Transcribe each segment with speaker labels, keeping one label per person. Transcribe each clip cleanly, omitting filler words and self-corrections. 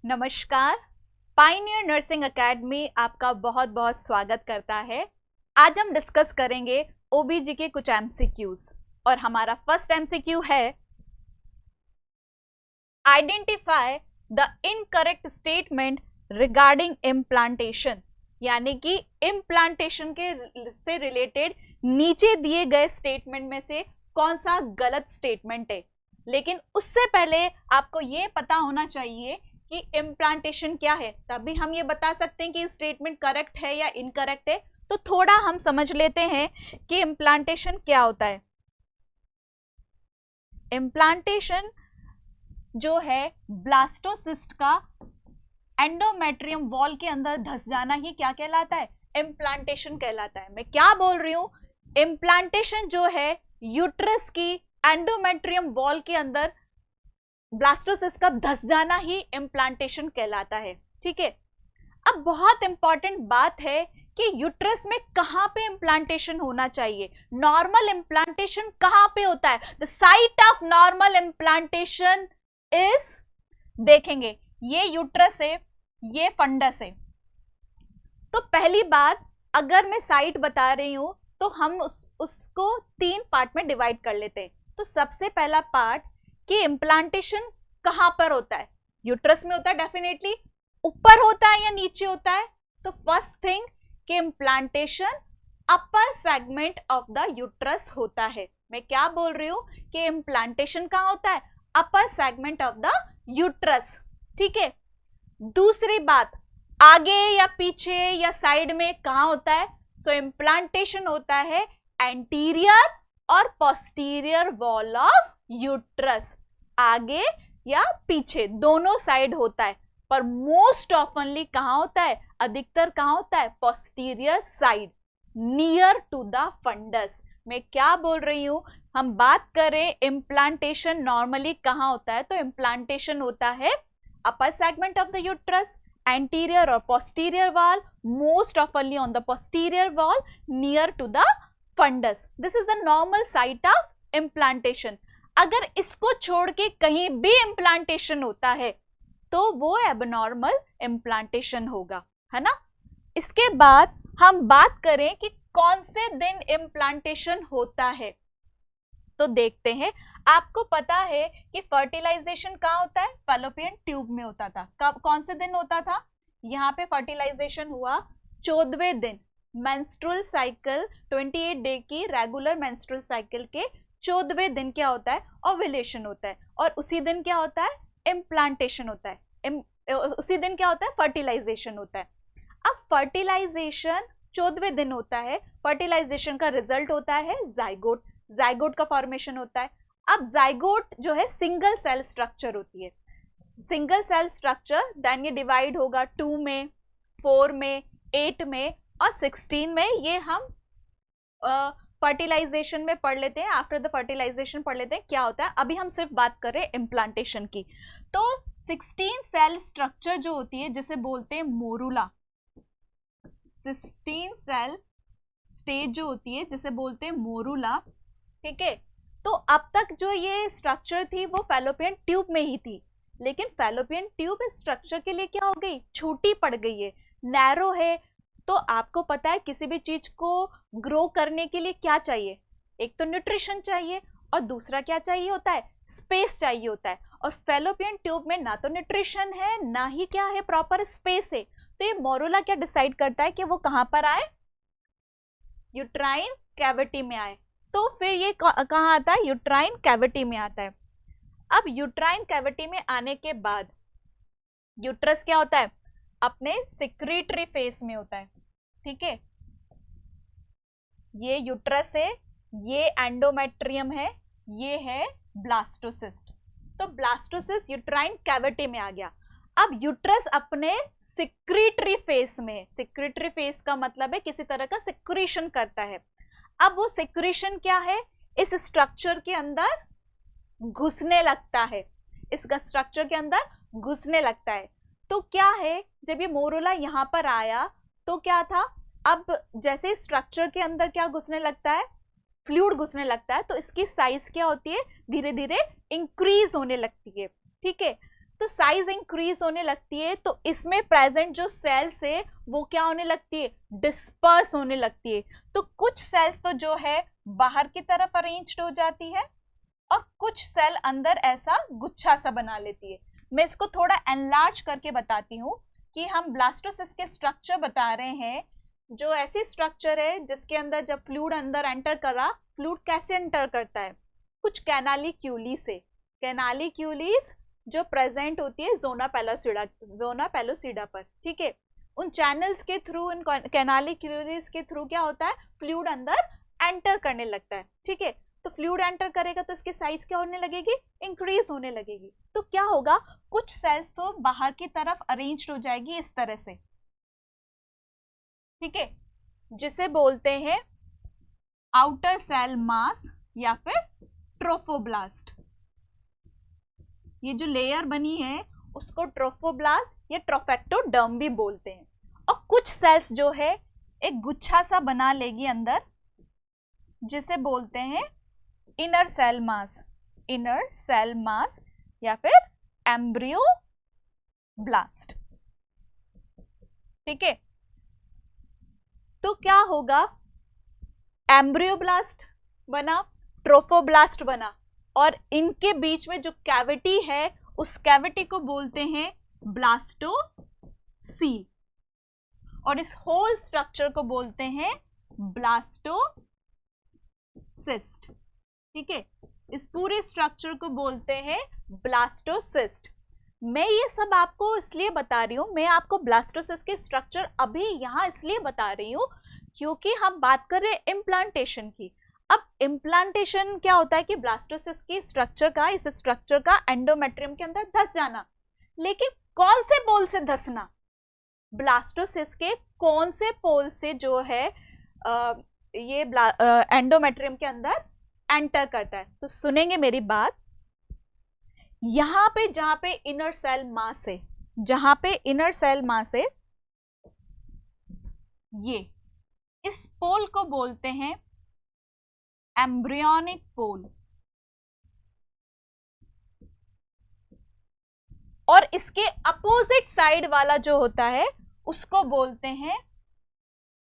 Speaker 1: नमस्कार। Pioneer nursing academy आपका बहुत बहुत स्वागत करता है। आज हम डिस्कस करेंगे ओबीजी के कुछ एमसीक्यूज और हमारा फर्स्ट एमसीक्यू है identify the incorrect statement regarding implantation. यानी कि इम्प्लांटेशन के से रिलेटेड नीचे दिए गए स्टेटमेंट में से कौन सा गलत स्टेटमेंट है। लेकिन उससे पहले आपको ये पता होना चाहिए कि इम्प्लांटेशन क्या है, तभी हम ये बता सकते हैं कि स्टेटमेंट करेक्ट है या इनकरेक्ट है। तो थोड़ा हम समझ लेते हैं कि इम्प्लांटेशन क्या होता है। इम्प्लांटेशन जो है ब्लास्टोसिस्ट का एंडोमेट्रियम वॉल के अंदर धस जाना ही क्या कहलाता है, इम्प्लांटेशन कहलाता है। मैं क्या बोल रही हूं, इम्प्लांटेशन जो है यूट्रस की एंडोमेट्रियम वॉल के अंदर ब्लास्टोसिस्ट का धस जाना ही इम्प्लांटेशन कहलाता है। ठीक है, अब बहुत इंपॉर्टेंट बात है कि यूट्रस में कहां पे इम्प्लांटेशन होना चाहिए। नॉर्मल इम्प्लांटेशन कहां पे होता है, the site of normal implantation is, देखेंगे ये यूट्रस है, ये फंडस है। तो पहली बात, अगर मैं साइट बता रही हूं तो हम उसको 3 पार्ट में डिवाइड कर लेते हैं। तो सबसे पहला पार्ट कि इम्प्लांटेशन कहां पर होता है। यूट्रस में होता है डेफिनेटली, ऊपर होता है या नीचे होता है। तो फर्स्ट थिंग कि implantation upper segment of the uterus होता है। मैं क्या बोल रही हूं कि इम्प्लांटेशन कहां होता है, upper segment of the uterus. ठीक है, दूसरी बात, आगे या पीछे या साइड में कहां होता है। सो इम्प्लांटेशन होता है एंटीरियर और पोस्टीरियर वॉल ऑफ यूट्रस, आगे या पीछे दोनों साइड होता है, पर मोस्ट ऑफनली कहां होता है, अधिकतर कहां होता है, posterior side near to the fundus. मैं क्या बोल रही हूं, हम बात करें इम्प्लांटेशन नॉर्मली कहां होता है, तो इम्प्लांटेशन होता है upper segment of the uterus, anterior और posterior wall, most oftenly on the posterior wall near to the fundus. This is the normal site of implantation. अगर इसको छोड़ के कहीं भी इम्प्लांटेशन होता है तो वो एबनॉर्मल इम्प्लांटेशन होगा, है ना। इसके बाद हम बात करें कि कौन से दिन इम्प्लांटेशन होता है, तो देखते हैं। आपको पता है कि फर्टिलाइजेशन कहाँ होता है, फैलोपियन ट्यूब में होता था। कब, कौन से दिन होता था, यहाँ पे फर्टिलाइजेशन हुआ 14वें दिन। मेंस्ट्रुअल साइकिल 28 डे की रेगुलर मेंस्ट्रुअल साइकिल के 14वें दिन क्या होता है, ओव्यूलेशन होता है, और उसी दिन क्या होता है, इम्प्लांटेशन होता है। उसी दिन क्या होता है, फर्टिलाइजेशन होता है। अब फर्टिलाइजेशन 14वें दिन होता है, फर्टिलाइजेशन का रिजल्ट होता है जाइगोट, जाइगोट का फॉर्मेशन होता है। अब जाइगोट जो है सिंगल सेल स्ट्रक्चर होती है, सिंगल सेल स्ट्रक्चर, देन ये डिवाइड होगा 2 में, 4 में, 8 में और 16 में। ये हम फर्टिलाइजेशन में पढ़ लेते हैं, आफ्टर द फर्टिलाइजेशन पढ़ लेते हैं क्या होता है। अभी हम सिर्फ बात कर रहे हैं इम्प्लांटेशन की। तो 16 सेल स्ट्रक्चर जो होती है जिसे बोलते हैं मोरूला, 16 सेल स्टेज जो होती है जिसे बोलते हैं मोरूला। ठीक है, तो अब तक जो ये स्ट्रक्चर थी वो फैलोपियन ट्यूब में ही थी, लेकिन फैलोपियन ट्यूब इस स्ट्रक्चर के लिए क्या हो गई, छोटी पड़ गई है, नैरो है। तो आपको पता है किसी भी चीज को ग्रो करने के लिए क्या चाहिए, एक तो न्यूट्रिशन चाहिए और दूसरा क्या चाहिए होता है, स्पेस चाहिए होता है। और फैलोपियन ट्यूब में ना तो न्यूट्रिशन है ना ही क्या है, प्रॉपर स्पेस है। तो ये मोरूला क्या डिसाइड करता है कि वो कहां पर आए, यूट्राइन कैविटी में आए। तो फिर ये कहां आता है, यूट्राइन कैविटी में आता है। अब यूट्राइन कैविटी में आने के बाद यूट्रस क्या होता है, अपने सिक्रीटरी फेस में होता है। ठीक है, ये यूट्रस है, ये एंडोमेट्रियम है, ये है ब्लास्टोसिस्ट। तो ब्लास्टोसिस्ट यूट्राइन कैविटी में आ गया। अब यूट्रस अपने सिक्रीटरी फेस में, सिक्रीटरी फेस का मतलब है किसी तरह का सिक्रीशन करता है। अब वो सिक्रीशन क्या है, इस स्ट्रक्चर के अंदर घुसने लगता है, इस स्ट्रक्चर के अंदर घुसने लगता है। तो क्या है, जब ये मोरूला यहां पर आया तो क्या था, अब जैसे स्ट्रक्चर के अंदर क्या घुसने लगता है, फ्लूइड घुसने लगता है, तो इसकी साइज क्या होती है, धीरे धीरे इंक्रीज होने लगती है। ठीक है, तो साइज इंक्रीज होने लगती है, तो इसमें प्रेजेंट जो सेल्स है वो क्या होने लगती है, डिस्पर्स होने लगती है। तो कुछ सेल्स तो जो है बाहर की तरफ अरेंज्ड हो जाती है और कुछ सेल अंदर ऐसा गुच्छा सा बना लेती है। मैं इसको थोड़ा एनलार्ज करके बताती हूँ कि हम ब्लास्टोसिस्ट के स्ट्रक्चर बता रहे हैं, जो ऐसी स्ट्रक्चर है जिसके अंदर जब फ्लूइड अंदर एंटर करा, फ्लूइड कैसे एंटर करता है, कुछ कैनालिक्यूली से। कैनालिक्यूलीज जो प्रेजेंट होती है जोना पेलोसिडा पर, ठीक है। उन चैनल्स के थ्रू, इन कैनालिक्यूलीज के थ्रू क्या होता है, फ्लूइड अंदर एंटर करने लगता है, ठीक है। तो फ्लूइड एंटर करेगा तो इसकी साइज क्या होने लगेगी, इंक्रीज होने लगेगी। तो क्या होगा, कुछ सेल्स तो बाहर की तरफ अरेंज हो जाएगी इस तरह से, ठीक है, जिसे बोलते हैं आउटर सेल मास या फिर ट्रोफोब्लास्ट। ये जो लेयर बनी है उसको ट्रोफोब्लास्ट या ट्रोफेक्टोडर्म भी बोलते हैं। और कुछ सेल्स जो है एक गुच्छा सा बना लेगी अंदर, जिसे बोलते हैं इनर सेल मास या फिर एम्ब्रियोब्लास्ट, ठीक है। तो क्या होगा, एम्ब्रियोब्लास्ट बना, ट्रोफोब्लास्ट बना, और इनके बीच में जो कैविटी है उस कैविटी को बोलते हैं ब्लास्टोसील, और इस होल स्ट्रक्चर को बोलते हैं ब्लास्टोसिस्ट, ठीक है। इस पूरे स्ट्रक्चर को बोलते हैं ब्लास्टोसिस्ट। मैं ये सब आपको इसलिए बता रही हूं, मैं आपको ब्लास्टोसिस्ट के स्ट्रक्चर अभी यहां इसलिए बता रही हूं क्योंकि हम बात कर रहे हैं इम्प्लांटेशन की। अब इम्प्लांटेशन क्या होता है कि ब्लास्टोसिस्ट की स्ट्रक्चर का, इस स्ट्रक्चर का एंडोमेट्रियम के अंदर धस जाना। लेकिन कौन से पोल से धसना, ब्लास्टोसिस्ट के कौन से पोल से जो है ये एंडोमेट्रियम के अंदर एंटर करता है। तो सुनेंगे मेरी बात, यहां पे जहां पे इनर सेल मास है, जहां पे इनर सेल मास है, ये इस पोल को बोलते हैं एम्ब्रियोनिक पोल, और इसके अपोजिट साइड वाला जो होता है उसको बोलते हैं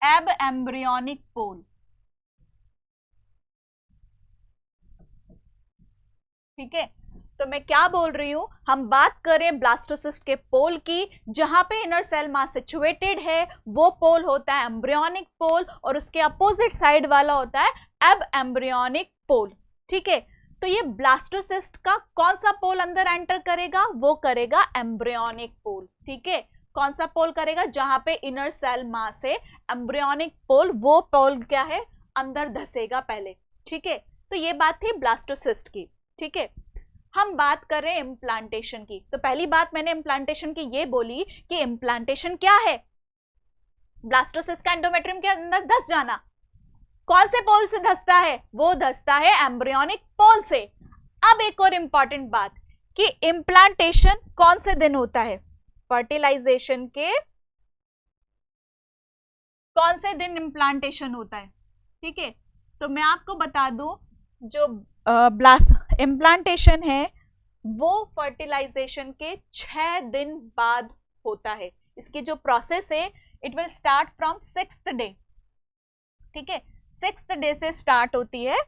Speaker 1: एब एम्ब्रियोनिक पोल, ठीक है। तो मैं क्या बोल रही हूं, हम बात करें ब्लास्टोसिस्ट के पोल की, जहां पे इनर सेल मास सिचुएटेड है वो पोल होता है एम्ब्रियोनिक पोल, और उसके अपोजिट साइड वाला होता है एब एम्ब्रियोनिक पोल, ठीक है। तो ये ब्लास्टोसिस्ट का कौन सा पोल अंदर एंटर करेगा, वो करेगा एम्ब्रियोनिक पोल, ठीक है। कौन सा पोल करेगा, जहां पे इनर सेल मास है, एम्ब्रियोनिक पोल, वो पोल क्या है, अंदर धसेगा पहले, ठीक है। तो ये बात थी ब्लास्टोसिस्ट की, ठीक है। हम बात कर रहे हैं इम्प्लांटेशन की। तो पहली बात मैंने इम्प्लांटेशन की ये बोली कि इम्प्लांटेशन क्या है, ब्लास्टोसिस्ट का एंडोमेट्रियम के अंदर धस जाना। कौन से पोल से धसता है, वो धसता है एम्ब्रियोनिक पोल से। अब एक और इंपॉर्टेंट बात कि इम्प्लांटेशन कौन से दिन होता है, फर्टिलाइजेशन के कौन से दिन इम्प्लांटेशन होता है, ठीक है। तो मैं आपको बता दूं, जो इम्प्लांटेशन है वो फर्टिलाइजेशन के 6 दिन बाद होता है। इसकी जो प्रोसेस है it will start from 6th day, ठीक है। 6th डे से स्टार्ट होती है,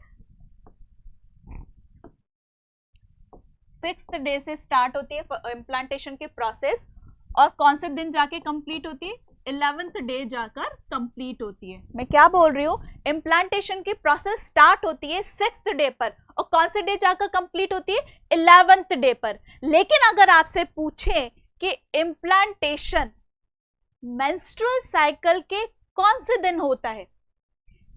Speaker 1: 6th डे से स्टार्ट होती है इम्प्लांटेशन की प्रोसेस, और कौन से दिन जाके कंप्लीट होती है, 11th डे जाकर कंप्लीट होती है। मैं क्या बोल रही हूँ, इम्प्लांटेशन की प्रोसेस स्टार्ट होती है 6th डे पर, और कौन से डे जाकर कंप्लीट होती है, 11th डे पर। लेकिन अगर आपसे पूछे कि इम्प्लांटेशन मेंस्ट्रुअल साइकिल के कौन से दिन होता है,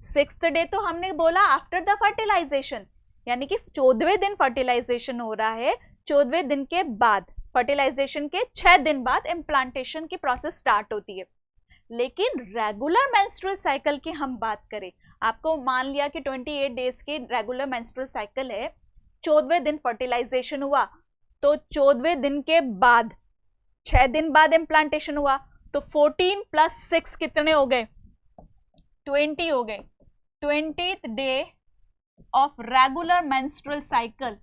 Speaker 1: 6th डे तो हमने बोला आफ्टर द फर्टिलाइजेशन, यानी कि 14वें दिन फर्टिलाइजेशन हो रहा है, 14वें दिन के बाद, फर्टिलाइजेशन के 6 दिन बाद इम्प्लांटेशन की प्रोसेस स्टार्ट होती है। लेकिन रेगुलर मेंस्ट्रुअल साइकिल की हम बात करें, आपको मान लिया कि 28 डेज की रेगुलर मेंस्ट्रुअल साइकिल है, 14वें दिन फर्टिलाइजेशन हुआ, तो 14वें दिन के बाद 6 दिन बाद इम्प्लांटेशन हुआ, तो 14 + 6 कितने हो गए, 20 हो गए। 20th day of regular menstrual cycle,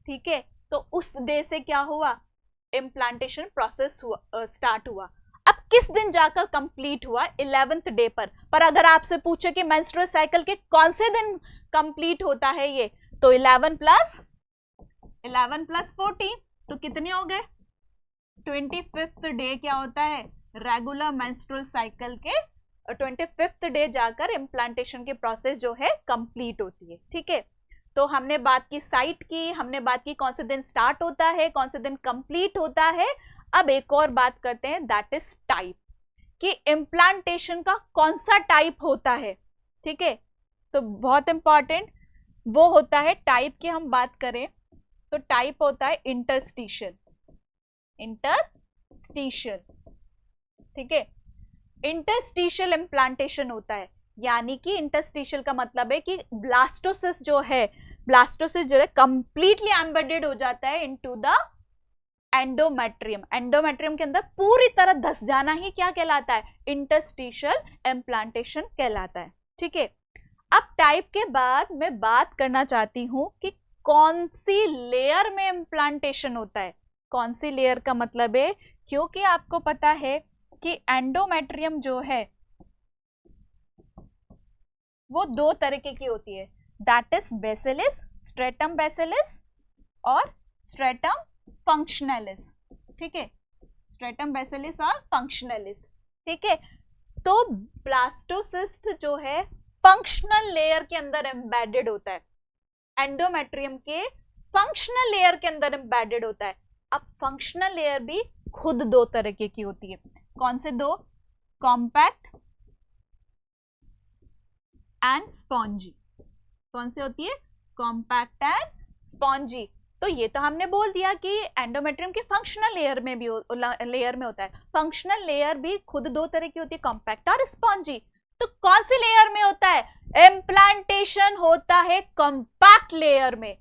Speaker 1: ठीक है। तो उस डे से क्या हुआ, इम्प्लांटेशन प्रोसेस स्टार्ट हुआ। अब किस दिन जाकर कंप्लीट हुआ? 11th डे पर अगर आपसे पूछे कि मेंस्ट्रुअल साइकिल के कौन से दिन कंप्लीट होता है ये, तो 11 प्लस 14 तो कितने हो गए? 25th डे क्या होता है? रेगुलर मेंस्ट्रुअल साइकिल के 25th डे जाकर इम्प्लांटेशन की प्रोसेस जो है कंप्लीट होती है। ठीक है, तो हमने बात की साइट की, हमने बात की कौन से दिन स्टार्ट होता है, कौन से दिन कंप्लीट होता है। अब एक और बात करते हैं, दैट इज टाइप, कि इम्प्लांटेशन का कौन सा टाइप होता है। ठीक है, तो बहुत इंपॉर्टेंट वो होता है टाइप की हम बात करें तो टाइप होता है इंटरस्टिशियल। ठीक है, इंटरस्टिशियल इम्प्लांटेशन होता है, यानी कि इंटरस्टिशियल का मतलब है कि ब्लास्टोसिस्ट जो है कंप्लीटली एम्बेडेड हो जाता है इनटू द एंडोमेट्रियम। एंडोमेट्रियम के अंदर पूरी तरह धस जाना ही क्या कहलाता है? इंटरस्टिशियल इम्प्लांटेशन कहलाता है। ठीक है, अब टाइप के बाद मैं बात करना चाहती हूं कि कौन सी लेयर में इम्प्लांटेशन होता है। कौन सी लेयर का मतलब है, क्योंकि आपको पता है कि एंडोमेट्रियम जो है वो दो तरीके की होती है, दैट इज बेसिलिस, स्ट्रेटम बेसिलिस और स्ट्रेटम फंक्शनलिस। ठीक है, स्ट्रेटम बेसिलिस और फंक्शनलिस। ठीक है, तो ब्लास्टोसिस्ट जो है फंक्शनल लेयर के अंदर एम्बेडेड होता है, एंडोमेट्रियम के फंक्शनल लेयर के अंदर एम्बेडेड होता है। अब फंक्शनल लेयर भी खुद दो तरीके की होती है। कौन से दो? Compact and spongy. कौन सी होती है? Compact and spongy. तो ये तो हमने बोल दिया कि एंडोमेट्रियम के फंक्शनल लेयर में भी लेयर में होता है। फंक्शनल लेयर भी खुद दो तरह की होती है, कॉम्पैक्ट और स्पॉन्जी। तो कौन सी लेयर में होता है? इम्प्लांटेशन होता है कॉम्पैक्ट लेयर में,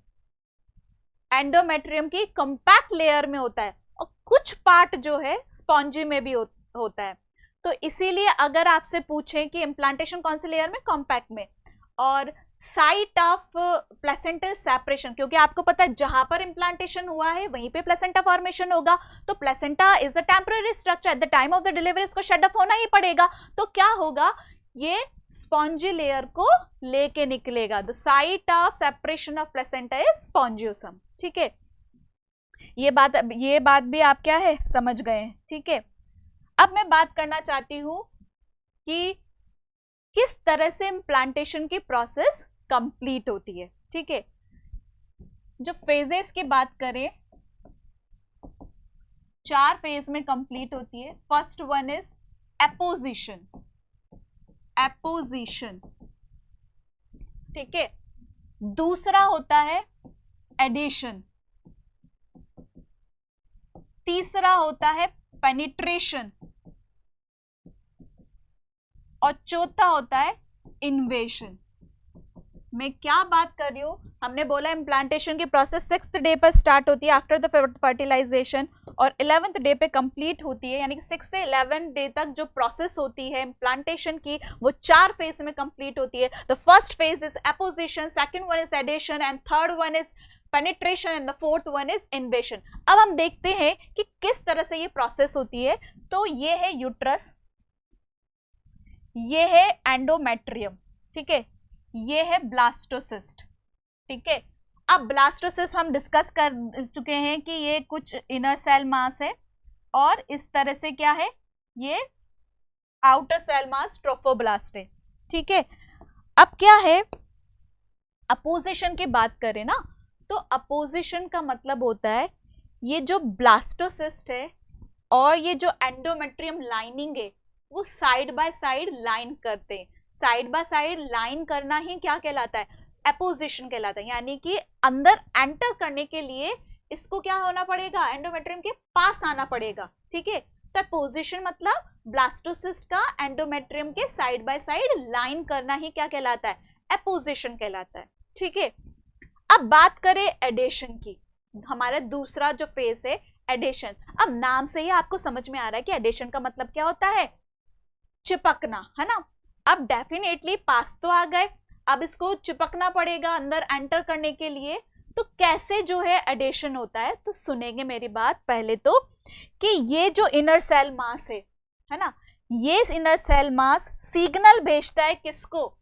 Speaker 1: एंडोमेट्रियम की कॉम्पैक्ट लेयर में होता है, और कुछ पार्ट जो है स्पॉन्जी में भी होता है। तो इसीलिए अगर आपसे पूछें कि इम्प्लांटेशन कौन सी लेयर में, कॉम्पैक्ट में, और साइट ऑफ प्लेसेंटल सेपरेशन, क्योंकि आपको पता है जहां पर इम्प्लांटेशन हुआ है वहीं पे प्लेसेंटा फॉर्मेशन होगा, तो placenta is a temporary structure, at the time of the delivery इसको शेड ऑफ होना ही पड़ेगा। तो क्या होगा, ये स्पॉन्जी लेयर को लेके निकलेगा। The site of separation of placenta is spongiosum. ठीक है, ये बात भी आप क्या है समझ गए हैं। ठीक है, अब मैं बात करना चाहती हूं कि किस तरह से इम्प्लांटेशन की प्रोसेस कंप्लीट होती है। ठीक है, जो फेजेस की बात करें, 4 फेज में कंप्लीट होती है। First one is apposition. ठीक है, दूसरा होता है एडिशन, तीसरा होता है पेनिट्रेशन, और चौथा होता है इन्वेशन। मैं क्या बात कर रही हूं, हमने बोला इम्प्लांटेशन की प्रोसेस 6th डे पर स्टार्ट होती है आफ्टर द फर्टिलाइजेशन, और 11th डे पे कंप्लीट होती है, यानी कि 6 से 11 डे तक जो प्रोसेस होती है इम्प्लांटेशन की वो 4 फेज में कंप्लीट होती है। The first phase is apposition, second one is adhesion, and third one is penetration, and the fourth one is invasion. अब हम देखते हैं कि किस तरह से ये प्रोसेस होती है। तो ये है यूट्रस, ये है एंडोमेट्रियम, ठीक है, ये है ब्लास्टोसिस्ट। ठीक है, अब ब्लास्टोसिस्ट हम डिस्कस कर चुके हैं कि ये कुछ इनर सेल मास है, और इस तरह से क्या है, ये आउटर सेल मास ट्रोफोब्लास्ट है। ठीक है, अब क्या है, अपोजिशन की बात करें ना, तो अपोजिशन का मतलब होता है ये जो ब्लास्टोसिस्ट है और ये जो एंडोमेट्रियम लाइनिंग है वो साइड बाय साइड लाइन करते हैं। साइड बाय साइड लाइन करना ही क्या कहलाता है, एपोजिशन कहलाता है। यानी कि अंदर एंटर करने के लिए इसको क्या होना पड़ेगा, एंडोमेट्रियम के पास आना पड़ेगा। ठीक है, तो एपोजिशन मतलब ब्लास्टोसिस्ट का एंडोमेट्रियम के साइड बाय साइड लाइन करना ही क्या कहलाता है, एपोजिशन कहलाता है। ठीक है, अब बात करें एडेशन की, हमारा दूसरा जो फेज है एडेशन। अब नाम से ही आपको समझ में आ रहा है कि एडेशन का मतलब क्या होता है, चिपकना, है ना। अब डेफिनेटली पास तो आ गए, अब इसको चिपकना पड़ेगा अंदर एंटर करने के लिए, तो कैसे जो है एडिशन होता है, तो सुनेंगे मेरी बात पहले तो, कि ये जो इनर सेल मास है ना, ये इनर सेल मास सिग्नल भेजता है किसको,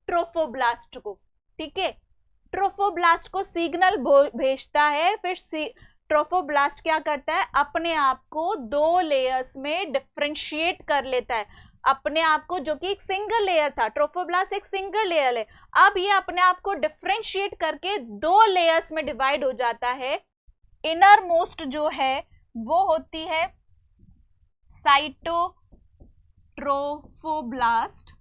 Speaker 1: ट्रोफोब्लास्ट को, ठीक है, ट्रोफोब्लास्ट को सिग्नल भेजता है, फिर ट्रोफोब्लास्ट क्या करता है, अपने आप को दो लेयर्स में डिफरेंशिएट कर लेता है, अपने आप को, जो कि एक सिंगल लेयर था, ट्रोफोब्लास्ट एक सिंगल लेयर है, अब ये अपने आप को डिफरेंशिएट करके दो लेयर्स में डिवाइड हो जाता है। इनर मोस्ट जो है वो होती है साइटोट्रोफोब्लास्ट,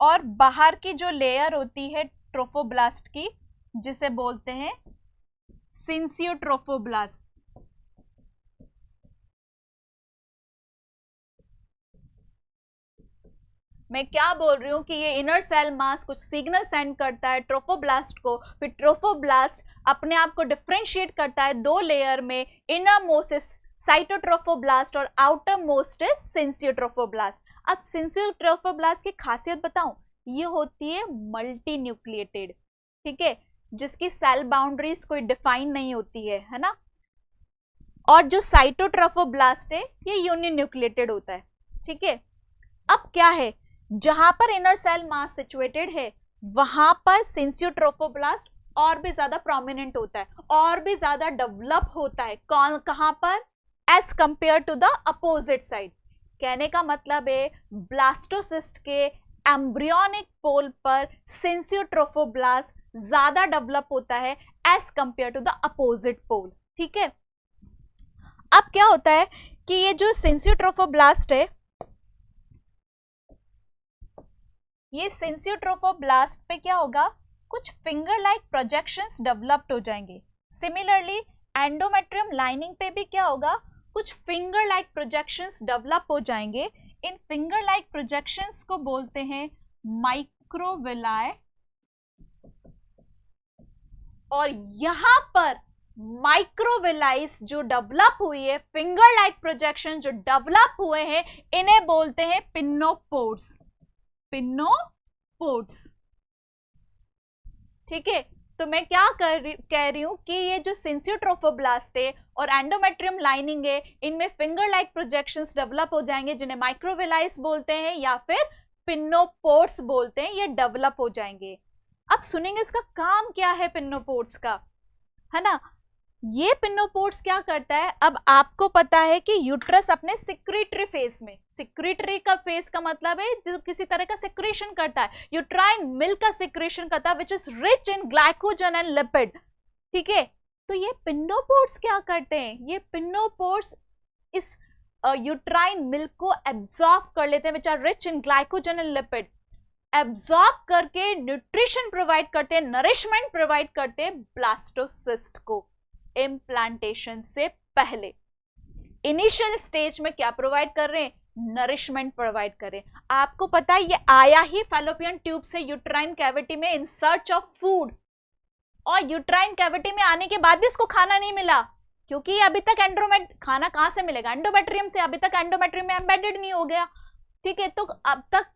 Speaker 1: और बाहर की जो लेयर होती है ट्रोफोब्लास्ट की, जिसे बोलते हैं सिंसियोट्रोफोब्लास्ट। मैं क्या बोल रही हूँ कि ये इनर सेल मास कुछ सिग्नल सेंड करता है ट्रोफोब्लास्ट को, फिर ट्रोफोब्लास्ट अपने आप को डिफरेंशिएट करता है दो लेयर में, इनर मोस्ट इज साइटोट्रोफोब्लास्ट और आउटर मोस्ट इज सिंसियोट्रोफोब्लास्ट। अब सिंसियोट्रोफोब्लास्ट की खासियत बताऊं, ये होती है मल्टी न्यूक्लिएटेड, ठीक है, जिसकी सेल बाउंड्रीज कोई डिफाइन नहीं होती है ना, और जो साइटोट्रोफोब्लास्ट है ये यूनि न्यूक्लिएटेड होता है, ठीक है। अब क्या है, जहां पर इनर सेल मास सिचुएटेड है वहां पर सिंसियोट्रोफोब्लास्ट और भी ज्यादा प्रोमिनेंट होता है, और भी ज्यादा डेवलप होता है, कहां पर, as compared to the opposite side. कहने का मतलब है ब्लास्टोसिस्ट के एम्ब्रियोनिक पोल पर सिंसियोट्रोफोब्लास्ट ज्यादा डेवलप होता है as compared to the opposite pole, ठीक है। अब क्या होता है कि ये जो सिंसियोट्रोफोब्लास्ट है, ये सिंसियोट्रोफोब्लास्ट पे क्या होगा, कुछ फिंगर लाइक प्रोजेक्शंस डेवलप्ड हो जाएंगे। सिमिलरली एंडोमेट्रियम लाइनिंग पे भी क्या होगा, कुछ फिंगर लाइक प्रोजेक्शंस डेवलप हो जाएंगे। इन फिंगर लाइक प्रोजेक्शंस को बोलते हैं माइक्रोविलाई, और यहां पर माइक्रोविलाइज जो डेवलप हुई है, फिंगर लाइक प्रोजेक्शन जो डेवलप हुए हैं, इन्हें बोलते हैं पिन्नोपोड्स, पिन्नोपोड्स, ठीक है। तो मैं क्या कह रही हूं कि ये जो सिंसियोट्रोफोब्लास्ट है और एंडोमेट्रियम लाइनिंग है, इनमें फिंगर लाइक प्रोजेक्शंस डेवलप हो जाएंगे, जिन्हें माइक्रोविलाइज बोलते हैं या फिर पिन्नोपोड्स बोलते हैं, ये डेवलप हो जाएंगे। अब सुनेंगे इसका काम क्या है पिन्नोपोड्स का, है ना। ये पिन्नोपोड्स क्या करता है, अब आपको पता है कि यूट्रस अपने सिक्रीटरी फेज में, सिक्रीटरी का फेज का मतलब है जो किसी तरह का सिक्रीशन करता है, यूट्राइन मिल्क का सिक्रीशन करता है which is rich in glycogen and lipid, ठीक है। तो ये पिन्नोपोड्स क्या करते हैं, ये पिन्नोपोड्स इस यूट्राइन मिल्क को एब्जॉर्ब कर लेते हैं which are rich in glycogen and lipid, absorb करके न्यूट्रिशन प्रोवाइड करते हैं, नरिशमेंट प्रोवाइड करते हैं ब्लास्टोसिस्ट को। इम्प्लांटेशन से पहले इनिशियल स्टेज में क्या प्रोवाइड कर रहे हैं, नरिशमेंट प्रोवाइड कर रहे हैं। आपको पता है ये आया ही फैलोपियन ट्यूब से यूट्राइन कैविटी में इन सर्च ऑफ फूड, और यूट्राइन कैविटी में आने के बाद भी इसको खाना नहीं मिला, क्योंकि अभी तक खाना कहां से मिलेगा, एंडोमेट्रियम से, अभी तक एंडोमेट्रियम में एम्बेडेड नहीं हो गया, ठीक है। तो अब तक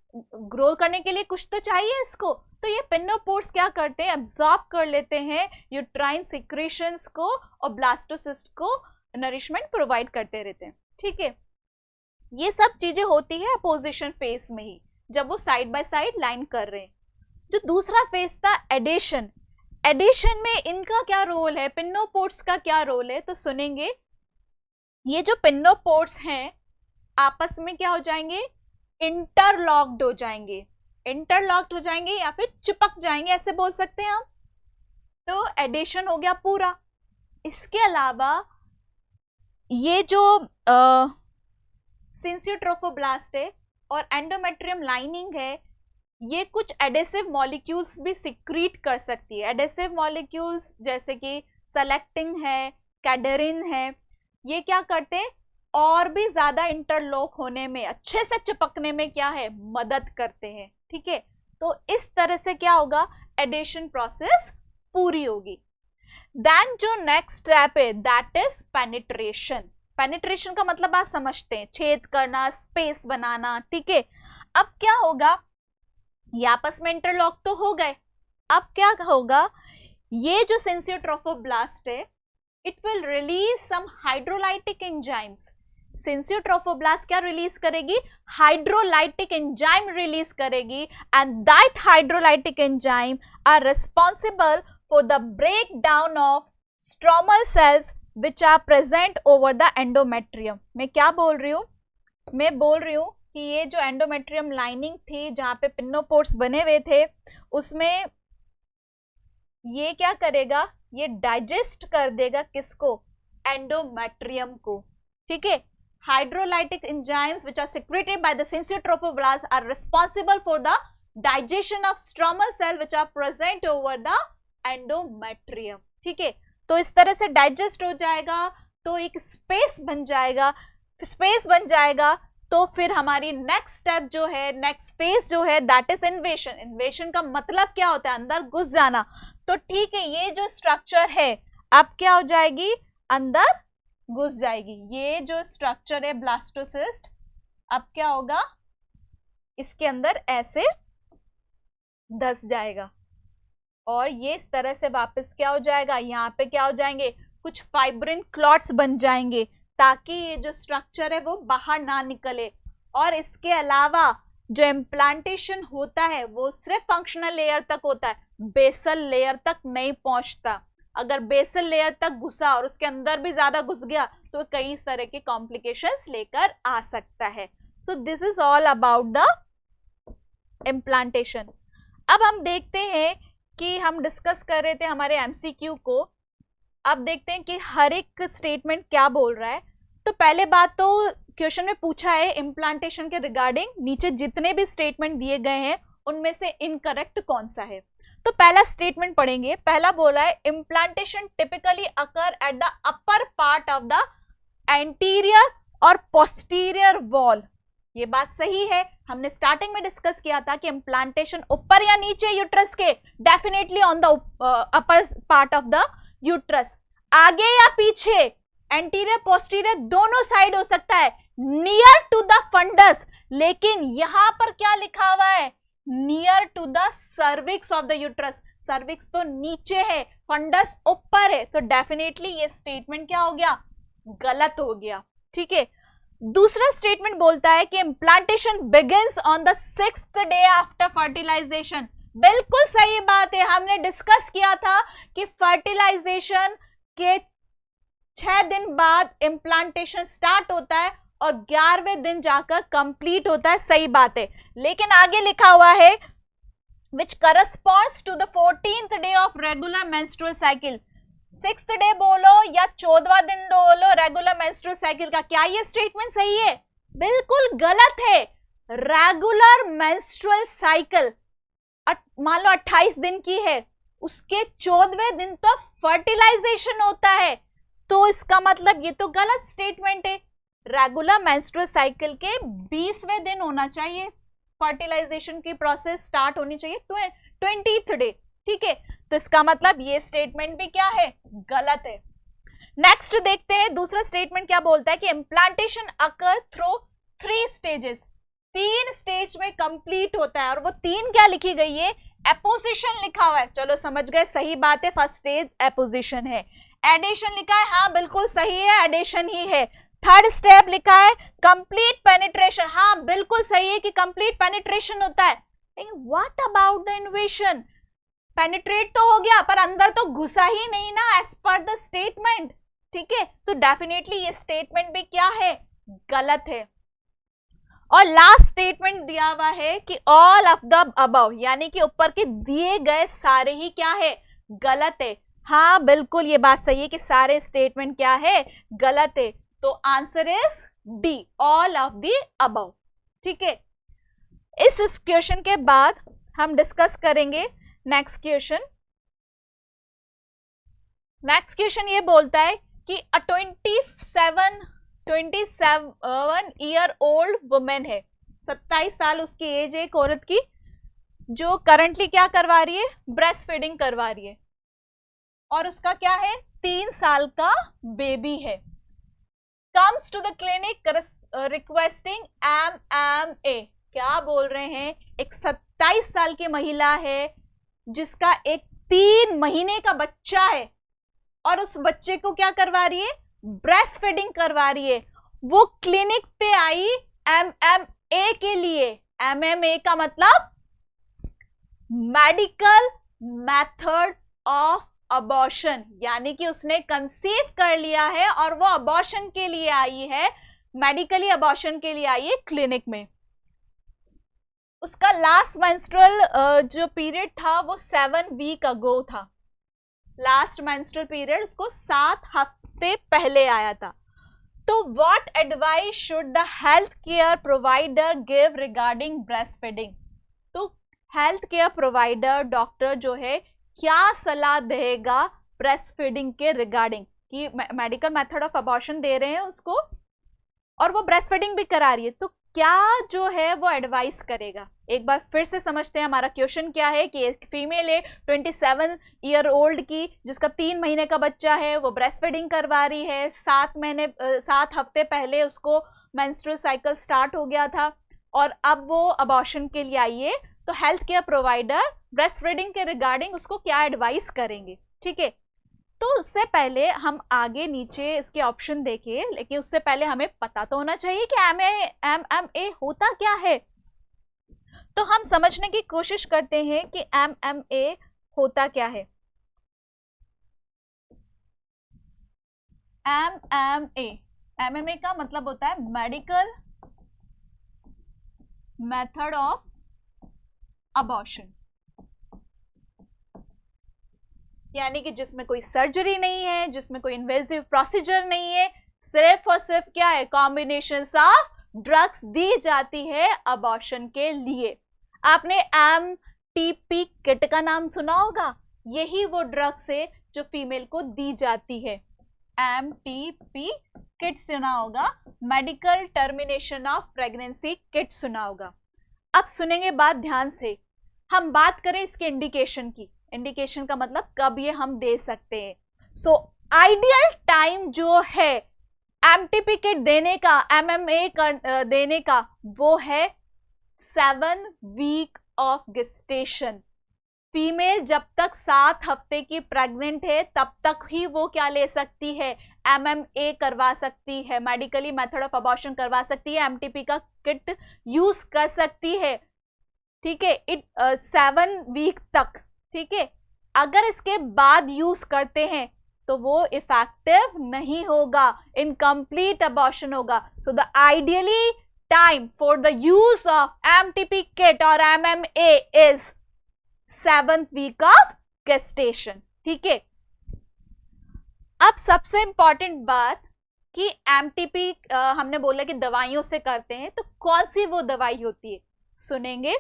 Speaker 1: ग्रो करने के लिए कुछ तो चाहिए इसको, तो ये पिन्नोपोड्स क्या करते हैं, एब्जॉर्ब कर लेते हैं यूट्राइन सिक्रेशंस को और ब्लास्टोसिस्ट को नरिशमेंट प्रोवाइड करते रहते हैं, ठीक है। ये सब चीजें होती है अपोजिशन फेज में ही, जब वो साइड बाय साइड लाइन कर रहे हैं। जो दूसरा फेज था एडेशन, एडेशन में इनका क्या रोल है, पिन्नोपोड्स का क्या रोल है, तो सुनेंगे। ये जो पिन्नोपोड्स हैं आपस में क्या हो जाएंगे, इंटरलॉक्ड हो जाएंगे, इंटरलॉक्ड हो जाएंगे या फिर चिपक जाएंगे, ऐसे बोल सकते हैं हम। तो एडिशन हो गया पूरा। इसके अलावा ये जो सिंसियोट्रोफोब्लास्ट है और एंडोमेट्रियम लाइनिंग है, ये कुछ एडेसिव मॉलिक्यूल्स भी सिक्रीट कर सकती है। एडेसिव मॉलिक्यूल्स जैसे कि सेलेक्टिन है, कैडरिन है, ये क्या करते हैं, और भी ज्यादा इंटरलॉक होने में, अच्छे से चिपकने में क्या है, मदद करते हैं, ठीक है। तो इस तरह से क्या होगा, एडिशन प्रोसेस पूरी होगी। देन जो नेक्स्ट स्टेप है दैट इज पेनिट्रेशन। पेनिट्रेशन का मतलब आप समझते हैं, छेद करना, स्पेस बनाना, ठीक है। अब क्या होगा, ये आपस में इंटरलॉक तो हो गए, अब क्या होगा, ये जो सिंसियोट्रोफोब्लास्ट है it will release some hydrolytic enzymes. Syncytiotrophoblast क्या रिलीज करेगी, हाइड्रोलाइटिक एंजाइम रिलीज करेगी, and that hydrolytic enzyme are responsible for the break down of stromal cells which are present over the endometrium. मैं क्या बोल रही हूँ, मैं बोल रही हूँ कि ये जो एंडोमेट्रियम लाइनिंग थी जहां पे पिन्नोपोर्स बने हुए थे, उसमें ये क्या करेगा, ये डाइजेस्ट कर देगा किसको, एंडोमेट्रियम को, ठीक है। Hydrolytic enzymes which are secreted by the syncytiotrophoblast are responsible for the digestion of stromal cell which are present over the endometrium, ठीक है। तो इस तरह से डाइजेस्ट हो जाएगा, तो एक स्पेस बन जाएगा, स्पेस बन जाएगा, तो फिर हमारी नेक्स्ट स्टेप जो है, नेक्स्ट फेज जो है, दैट इज इन्वेशन। इन्वेशन का मतलब क्या होता है, अंदर घुस जाना। तो ठीक है, ये जो स्ट्रक्चर है अब क्या हो जाएगी, अंदर घुस जाएगी। ये जो स्ट्रक्चर है ब्लास्टोसिस्ट, अब क्या होगा, इसके अंदर ऐसे धस जाएगा और ये इस तरह से वापस क्या हो जाएगा, यहाँ पे क्या हो जाएंगे, कुछ फाइब्रिन क्लॉट्स बन जाएंगे ताकि ये जो स्ट्रक्चर है वो बाहर ना निकले। और इसके अलावा जो इम्प्लांटेशन होता है वो सिर्फ फंक्शनल लेयर तक होता है, बेसल लेयर तक नहीं पहुंचता। अगर बेसल लेयर तक घुसा और उसके अंदर भी ज्यादा घुस गया तो कई तरह के कॉम्प्लिकेशंस लेकर आ सकता है। So this is all about the implantation. अब हम देखते हैं कि हम डिस्कस कर रहे थे हमारे एमसीक्यू को, अब देखते हैं कि हर एक स्टेटमेंट क्या बोल रहा है। तो पहले बात तो क्वेश्चन में पूछा है इम्प्लांटेशन के रिगार्डिंग, नीचे जितने भी स्टेटमेंट दिए गए हैं उनमें से इनकरेक्ट कौन सा है। तो पहला स्टेटमेंट पढ़ेंगे। पहला बोला है implantation typically occur at the upper part of the anterior और पोस्टीरियर वॉल। ये बात सही है, हमने स्टार्टिंग में डिस्कस किया था कि इम्प्लांटेशन ऊपर या नीचे यूट्रस के, definitely on the upper part of the uterus. आगे या पीछे, एंटीरियर पोस्टीरियर दोनों साइड हो सकता है, नियर टू द फंडस, लेकिन यहां पर क्या लिखा हुआ है, near to the cervix of the uterus. Cervix तो नीचे है, फंडस ऊपर है, तो डेफिनेटली ये स्टेटमेंट क्या हो गया, गलत हो गया, ठीक है। दूसरा स्टेटमेंट बोलता है कि implantation begins on the 6th day after fertilization. बिल्कुल सही बात है, हमने डिस्कस किया था कि फर्टिलाइजेशन के 6 दिन बाद इम्प्लांटेशन स्टार्ट होता है और 11वें दिन जाकर कंप्लीट होता है, सही बात है। लेकिन आगे लिखा हुआ है which corresponds to the 14th day of regular menstrual cycle. 6th day बोलो या 14वां दिन बोलो रेगुलर मेंस्ट्रुअल साइकिल का, क्या ये स्टेटमेंट सही है? बिल्कुल गलत है। रेगुलर मेंस्ट्रुअल साइकिल मान लो 28 दिन की है, उसके 14वें दिन तो फर्टिलाइजेशन होता है, तो इसका मतलब ये तो गलत स्टेटमेंट है। रेगुलर मेंस्ट्रुअल साइकिल के 20वें दिन होना चाहिए, फर्टिलाइजेशन की प्रोसेस स्टार्ट होनी चाहिए 20th डे, ठीक है। तो इसका मतलब ये स्टेटमेंट भी क्या है, गलत है। नेक्स्ट देखते हैं दूसरा स्टेटमेंट क्या बोलता है कि इम्प्लांटेशन अकर थ्रू 3 स्टेजेस। 3 स्टेज में कंप्लीट होता है, और वो 3 क्या लिखी गई है, एपोजिशन लिखा हुआ है। चलो समझ गए, सही बात है, फर्स्ट स्टेज एपोजिशन है। एडिशन लिखा है, हाँ बिल्कुल सही है, एडिशन ही है। थर्ड स्टेप लिखा है कंप्लीट पेनिट्रेशन, हाँ बिल्कुल सही है कि कंप्लीट पेनिट्रेशन होता है। लेकिन व्हाट अबाउट द इन्वेशन, पेनिट्रेट तो हो गया पर अंदर तो घुसा ही नहीं ना, एज पर द स्टेटमेंट, ठीक है। तो डेफिनेटली ये स्टेटमेंट भी क्या है, गलत है। और लास्ट स्टेटमेंट दिया हुआ है कि ऑल ऑफ द अबव, यानी कि ऊपर के दिए गए सारे ही क्या है, गलत है। हाँ बिल्कुल ये बात सही है कि सारे स्टेटमेंट क्या है, गलत है। तो answer is D, all of the above, ठीक है। इस क्वेश्चन के बाद हम डिस्कस करेंगे नेक्स्ट क्वेश्चन। नेक्स्ट क्वेश्चन ये बोलता है कि 27 ईयर ओल्ड वुमेन है, 27 साल उसकी एज है एक औरत की, जो करंटली क्या करवा रही है, ब्रेस्ट फीडिंग करवा रही है, और उसका क्या है, 3 साल का बेबी है। Comes to the clinic requesting MMA। क्या बोल रहे हैं, एक 27 साल की महिला है, जिसका एक 3 महीने का बच्चा है और उस बच्चे को क्या करवा रही है, ब्रेस्ट फीडिंग करवा रही है, वो क्लिनिक पे आई MMA के लिए। MMA का मतलब मेडिकल मेथड ऑफ अबॉर्शन, यानी कि उसने कंसीव कर लिया है और वो अबॉर्शन के लिए आई है, मेडिकली अबॉर्शन के लिए आई है क्लिनिक में। उसका लास्ट मेंस्ट्रुअल जो पीरियड था वो 7 वीक अगो था। लास्ट मेंस्ट्रुअल पीरियड उसको 7 हफ्ते पहले आया था। तो what advice should the health care provider give regarding breast feeding? तो हेल्थ केयर प्रोवाइडर, डॉक्टर जो है, क्या सलाह देगा ब्रेस्ट फीडिंग के रिगार्डिंग? कि मेडिकल मेथड ऑफ अबॉर्शन दे रहे हैं उसको और वो ब्रेस्ट फीडिंग भी करा रही है, तो क्या जो है वो एडवाइस करेगा? एक बार फिर से समझते हैं हमारा क्वेश्चन क्या है। कि एक फीमेल है 27 ईयर ओल्ड की, जिसका 3 महीने का बच्चा है, वो ब्रेस्ट फीडिंग करवा रही है। 7 हफ्ते पहले उसको मेंस्ट्रुअल साइकिल स्टार्ट हो गया था और अब वो अबॉर्शन के लिए आई है। तो health care provider breast feeding के रिगार्डिंग उसको क्या एडवाइस करेंगे? ठीक है, तो उससे पहले हम आगे नीचे इसके ऑप्शन देखें, लेकिन उससे पहले हमें पता तो होना चाहिए कि MMA होता क्या है। तो हम समझने की कोशिश करते हैं कि MMA होता क्या है। MMA का मतलब होता है मेडिकल मेथड ऑफ अबॉर्शन, यानी कि जिसमें कोई सर्जरी नहीं है, जिसमें कोई इन्वेसिव प्रोसीजर नहीं है, सिर्फ और सिर्फ क्या है, कॉम्बिनेशन ऑफ ड्रग्स दी जाती है अबॉर्शन के लिए। आपने MTP किट का नाम सुना होगा, यही वो ड्रग्स है जो फीमेल को दी जाती है। MTP किट सुना होगा, medical termination of pregnancy kit सुना होगा। अब सुनेंगे बात ध्यान से। हम बात करें इसके इंडिकेशन की। इंडिकेशन का मतलब कब ये हम दे सकते हैं। सो आइडियल टाइम जो है MTP किट देने का, MMA देने का, वो है 7 वीक ऑफ गेस्टेशन। फीमेल जब तक 7 हफ्ते की प्रेग्नेंट है तब तक ही वो क्या ले सकती है, MMA करवा सकती है, मेडिकली मेथड ऑफ अबॉर्शन करवा सकती है, MTP का किट यूज कर सकती है। ठीक है, 7 वीक तक। ठीक है, अगर इसके बाद यूज करते हैं तो वो इफेक्टिव नहीं होगा, इनकम्प्लीट अबॉर्शन होगा। So the ideally time for the use of MTP kit और MMA is 7th week of gestation. ठीक है, अब सबसे इंपॉर्टेंट बात कि MTP हमने बोला कि दवाइयों से करते हैं, तो कौन सी वो दवाई होती है सुनेंगे।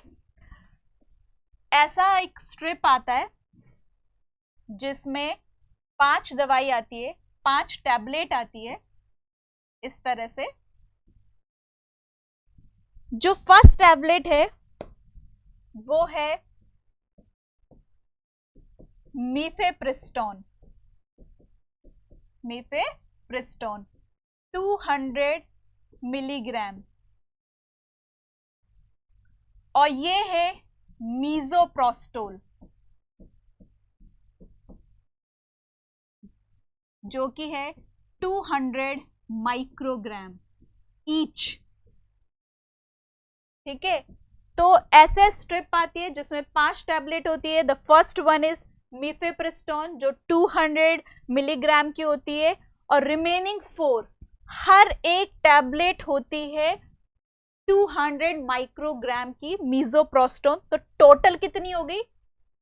Speaker 1: ऐसा एक स्ट्रिप आता है जिसमें 5 दवाई आती है, 5 टैबलेट आती है इस तरह से। जो फर्स्ट टैबलेट है वो है मीफेप्रिस्टोन। मीफेप्रिस्टोन 200 मिलीग्राम, और ये है मीजोप्रोस्टोल जो कि है 200 माइक्रोग्राम ईच। ठीक है, तो ऐसे स्ट्रिप आती है जिसमें 5 टैबलेट होती है। द फर्स्ट वन इज मीफेप्रिस्टोन जो 200 मिलीग्राम की होती है, और रिमेनिंग 4 हर एक टैबलेट होती है 200 माइक्रोग्राम की मीजोप्रोस्टोन। तो टोटल कितनी हो गई,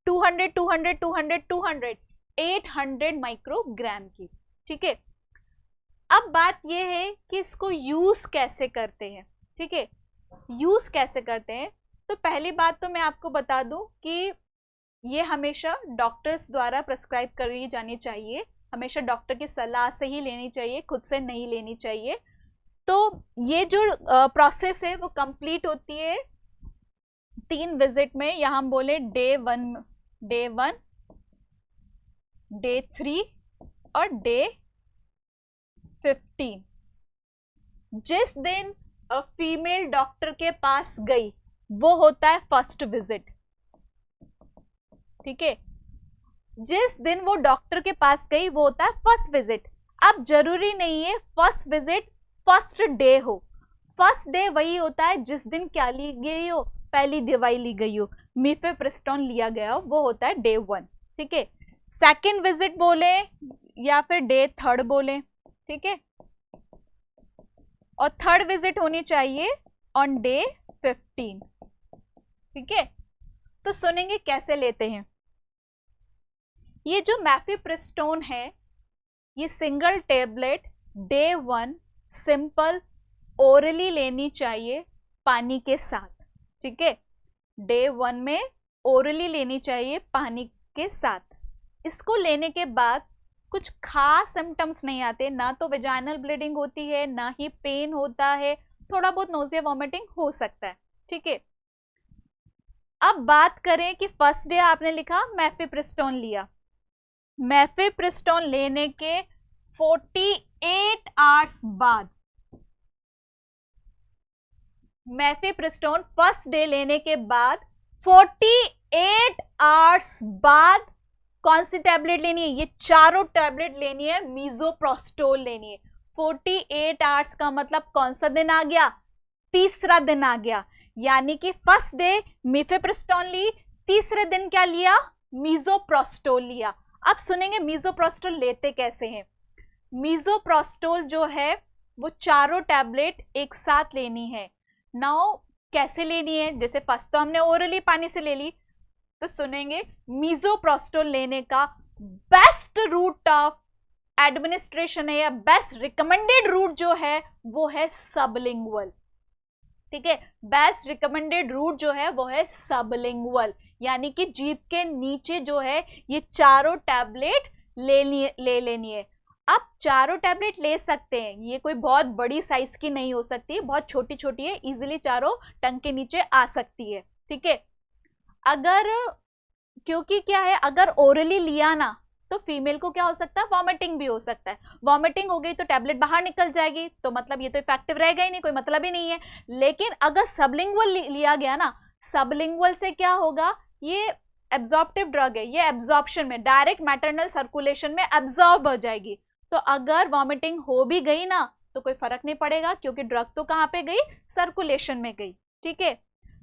Speaker 1: 200 200 200 200 800 माइक्रोग्राम की। ठीक है, अब बात यह है कि इसको यूज कैसे करते हैं। ठीक है, यूज कैसे करते हैं, तो पहली बात तो मैं आपको बता दूं कि ये हमेशा डॉक्टर्स द्वारा प्रेस्क्राइब करी जानी चाहिए, हमेशा डॉक्टर की सलाह से ही लेनी चाहिए, खुद से नहीं लेनी चाहिए। तो ये जो प्रोसेस है वो कंप्लीट होती है 3 विजिट में, या हम बोले डे 1, डे 3 और डे 15। जिस दिन फीमेल डॉक्टर के पास गई वो होता है फर्स्ट विजिट। ठीक है। जिस दिन वो डॉक्टर के पास गई वो होता है फर्स्ट विजिट। अब जरूरी नहीं है फर्स्ट विजिट फर्स्ट डे हो। फर्स्ट डे वही होता है जिस दिन क्या ली गई हो, पहली दवाई ली गई हो, मीफेप्रिस्टोन लिया गया हो, वो होता है डे 1। ठीक है। सेकेंड विजिट बोले या फिर डे 3 बोले। ठीक है। और थर्ड विजिट होनी चाहिए ऑन डे 15। ठीक है। तो सुनेंगे कैसे लेते हैं। ये जो मीफेप्रिस्टोन है ये single tablet day 1 simple orally लेनी चाहिए पानी के साथ। ठीक है। डे 1 में ओरली लेनी चाहिए पानी के साथ। इसको लेने के बाद कुछ खास सिम्टम्स नहीं आते, ना तो वेजाइनल ब्लीडिंग होती है, ना ही पेन होता है, थोड़ा बहुत नोजिया वॉमिटिंग हो सकता है। ठीक है। अब बात करें कि फर्स्ट डे आपने लिखा मीफेप्रिस्टोन लिया। मीफेप्रिस्टोन लेने के 48 आवर्स बाद, मीफेप्रिस्टोन फर्स्ट डे लेने के बाद 48 आवर्स बाद कौन सी टैबलेट लेनी है? ये चारों टैबलेट लेनी है, मीजोप्रोस्टोल लेनी है। 48 आवर्स का मतलब कौन सा दिन आ गया? तीसरा दिन आ गया। यानी कि फर्स्ट डे मीफेप्रिस्टोन ली, तीसरे दिन क्या लिया? मीजोप्रोस्टोल लिया। अब सुनेंगे मीजोप्रोस्टोल लेते कैसे हैं। मीजोप्रोस्टोल जो है वो चारों टैबलेट एक साथ लेनी है। नाउ कैसे लेनी है? जैसे फर्स्ट तो हमने ओरली पानी से ले ली, तो सुनेंगे मीजोप्रोस्टोल लेने का बेस्ट रूट ऑफ एडमिनिस्ट्रेशन है या बेस्ट रिकमेंडेड रूट जो है वो है सबलिंगुअल। ठीक है। बेस्ट रिकमेंडेड रूट जो है वो है सबलिंगुअल, यानी कि जीभ के नीचे जो है ये चारों टैबलेट ले लेनी है। आप चारों टैबलेट ले सकते हैं, ये कोई बहुत बड़ी साइज की नहीं हो सकती, बहुत छोटी छोटी है, इजीली चारों टंग के नीचे आ सकती है। ठीक है। अगर क्योंकि क्या है, अगर ओरली लिया ना तो फीमेल को क्या हो सकता है? वॉमिटिंग भी हो सकता है। वॉमिटिंग हो गई तो टैबलेट बाहर निकल जाएगी, तो मतलब ये तो इफेक्टिव रहेगा ही नहीं, कोई मतलब ही नहीं है। लेकिन अगर सबलिंगुअल लिया गया ना, सबलिंगुअल से क्या होगा? ये एब्जॉर्प्टिव ड्रग है, ये एब्जॉर्प्शन में डायरेक्ट मैटरनल सर्कुलेशन में एब्जॉर्ब हो जाएगी। तो अगर वॉमिटिंग हो भी गई ना तो कोई फर्क नहीं पड़ेगा, क्योंकि ड्रग तो कहाँ पे गई? सर्कुलेशन में गई। ठीक है।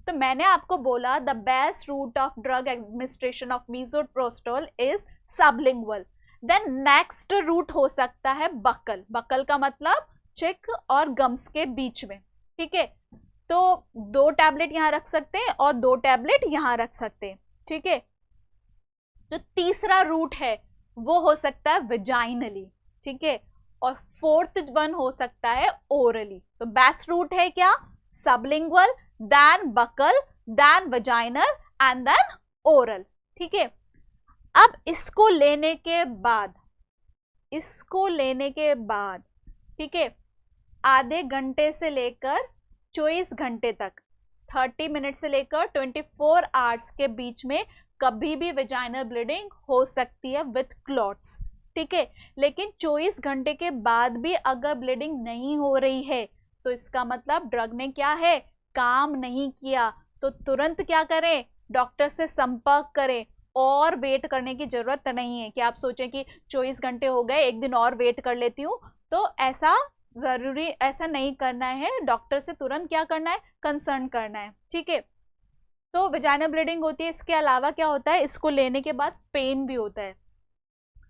Speaker 1: तो मैंने आपको बोला the best route of drug administration of misoprostol is sublingual. Then next route हो सकता है बकल। बकल का मतलब चिक और गम्स के बीच में। ठीक है। तो 2 टैबलेट यहां रख सकते हैं और 2 टैबलेट यहां रख सकते हैं। ठीक है। जो तीसरा रूट है वो हो सकता है वेजाइनली। ठीक है। और फोर्थ वन हो सकता है ओरली। तो बेस्ट रूट है क्या? Sublingual, then buccal, then vaginal and then oral. ठीक है। अब इसको लेने के बाद ठीक है, आधे घंटे से लेकर 24 घंटे तक, 30 मिनट से लेकर 24 आवर्स के बीच में कभी भी वेजाइनल ब्लीडिंग हो सकती है विथ क्लॉट्स। ठीक है। लेकिन 24 घंटे के बाद भी अगर ब्लीडिंग नहीं हो रही है तो इसका मतलब ड्रग ने क्या है? काम नहीं किया। तो तुरंत क्या करें? डॉक्टर से संपर्क करें। और वेट करने की जरूरत नहीं है कि आप सोचें कि 24 घंटे हो गए, एक दिन और वेट कर लेती हूँ, तो ऐसा नहीं करना है। डॉक्टर से तुरंत क्या करना है? कंसर्न करना है। ठीक है। तो वेजाइनल ब्लीडिंग होती है। इसके अलावा क्या होता है? इसको लेने के बाद पेन भी होता है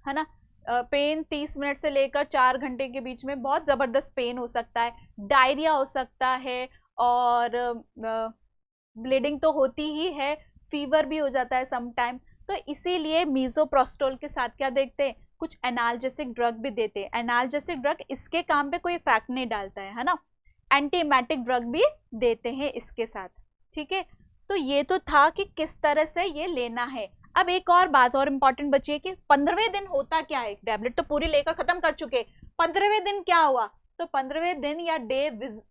Speaker 1: ना। पेन 30 मिनट से लेकर 4 घंटे के बीच में बहुत जबरदस्त पेन हो सकता है, डायरिया हो सकता है, और ब्लीडिंग तो होती ही है, फीवर भी हो जाता है समटाइम। तो इसीलिए मीजोप्रोस्टोल के साथ क्या देखते हैं? कुछ एनाल्जेसिक ड्रग भी देते हैं। एनाल्जेसिक ड्रग इसके काम पे कोई इफेक्ट नहीं डालता है ना। एंटीएमेटिक ड्रग भी देते हैं इसके साथ। ठीक है। तो ये तो था कि किस तरह से ये लेना है। अब एक और बात और इंपॉर्टेंट बची है कि 15वें दिन होता क्या है? टैबलेट तो पूरी लेकर खत्म कर चुके, 15वें दिन क्या हुआ? तो 15वें दिन या डे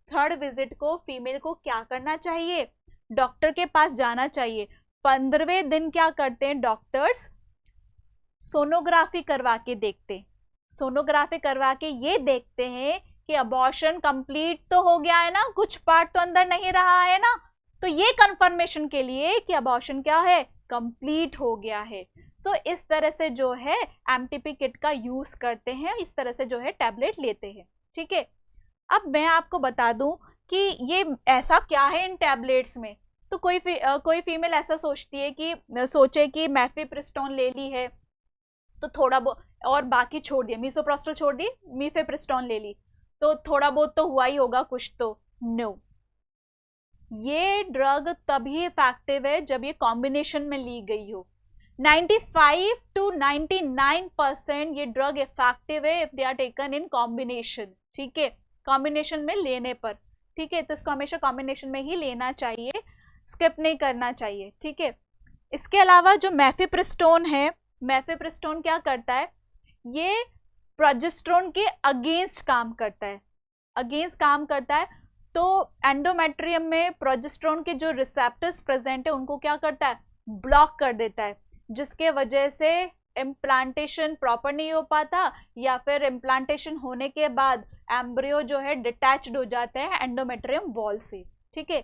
Speaker 1: 3rd विजिट को फीमेल को क्या करना चाहिए? डॉक्टर के पास जाना चाहिए। 15वें दिन क्या करते हैं डॉक्टर्स? सोनोग्राफी करवा के देखते। सोनोग्राफी करवा के ये देखते हैं कि अबॉर्शन कंप्लीट तो हो गया है ना, कुछ पार्ट तो अंदर नहीं रहा है ना। तो ये कंफर्मेशन के लिए कि अबॉर्शन क्या है? कंप्लीट हो गया है। सो इस तरह से जो है एमटीपी किट का यूज करते हैं, इस तरह से जो है टैबलेट लेते हैं। ठीक है, अब मैं आपको बता दूं कि ये ऐसा क्या है इन टैबलेट्स में। तो कोई फीमेल ऐसा सोचे कि मैफेप्रिस्टोन ले ली है तो थोड़ा बहुत और बाकी छोड़ दिया, मीसोप्रोस्टोल छोड़ दी, मीफेप्रिस्टोन ले ली तो थोड़ा बहुत तो हुआ ही होगा कुछ तो। नो, ये ड्रग तभी इफेक्टिव है जब ये कॉम्बिनेशन में ली गई हो। 95 to 99% ये ड्रग इफेक्टिव है if they are taken in combination. ठीक है, कॉम्बिनेशन में लेने पर। ठीक है, तो इसको हमेशा कॉम्बिनेशन में ही लेना चाहिए, स्किप नहीं करना चाहिए। ठीक है, इसके अलावा जो मैफेप्रिस्टोन है, मैफेप्रिस्टोन क्या करता है, ये प्रोजेस्टेरोन के अगेंस्ट काम करता है, अगेंस्ट काम करता है। तो एंडोमेट्रियम में प्रोजेस्टेरोन के जो रिसेप्टर्स प्रेजेंट है उनको क्या करता है, ब्लॉक कर देता है, जिसके वजह से इम्प्लांटेशन प्रॉपर नहीं हो पाता, या फिर इम्प्लांटेशन होने के बाद एम्ब्रियो जो है डिटैच्ड हो जाते हैं एंडोमेट्रियम वॉल से। ठीक है,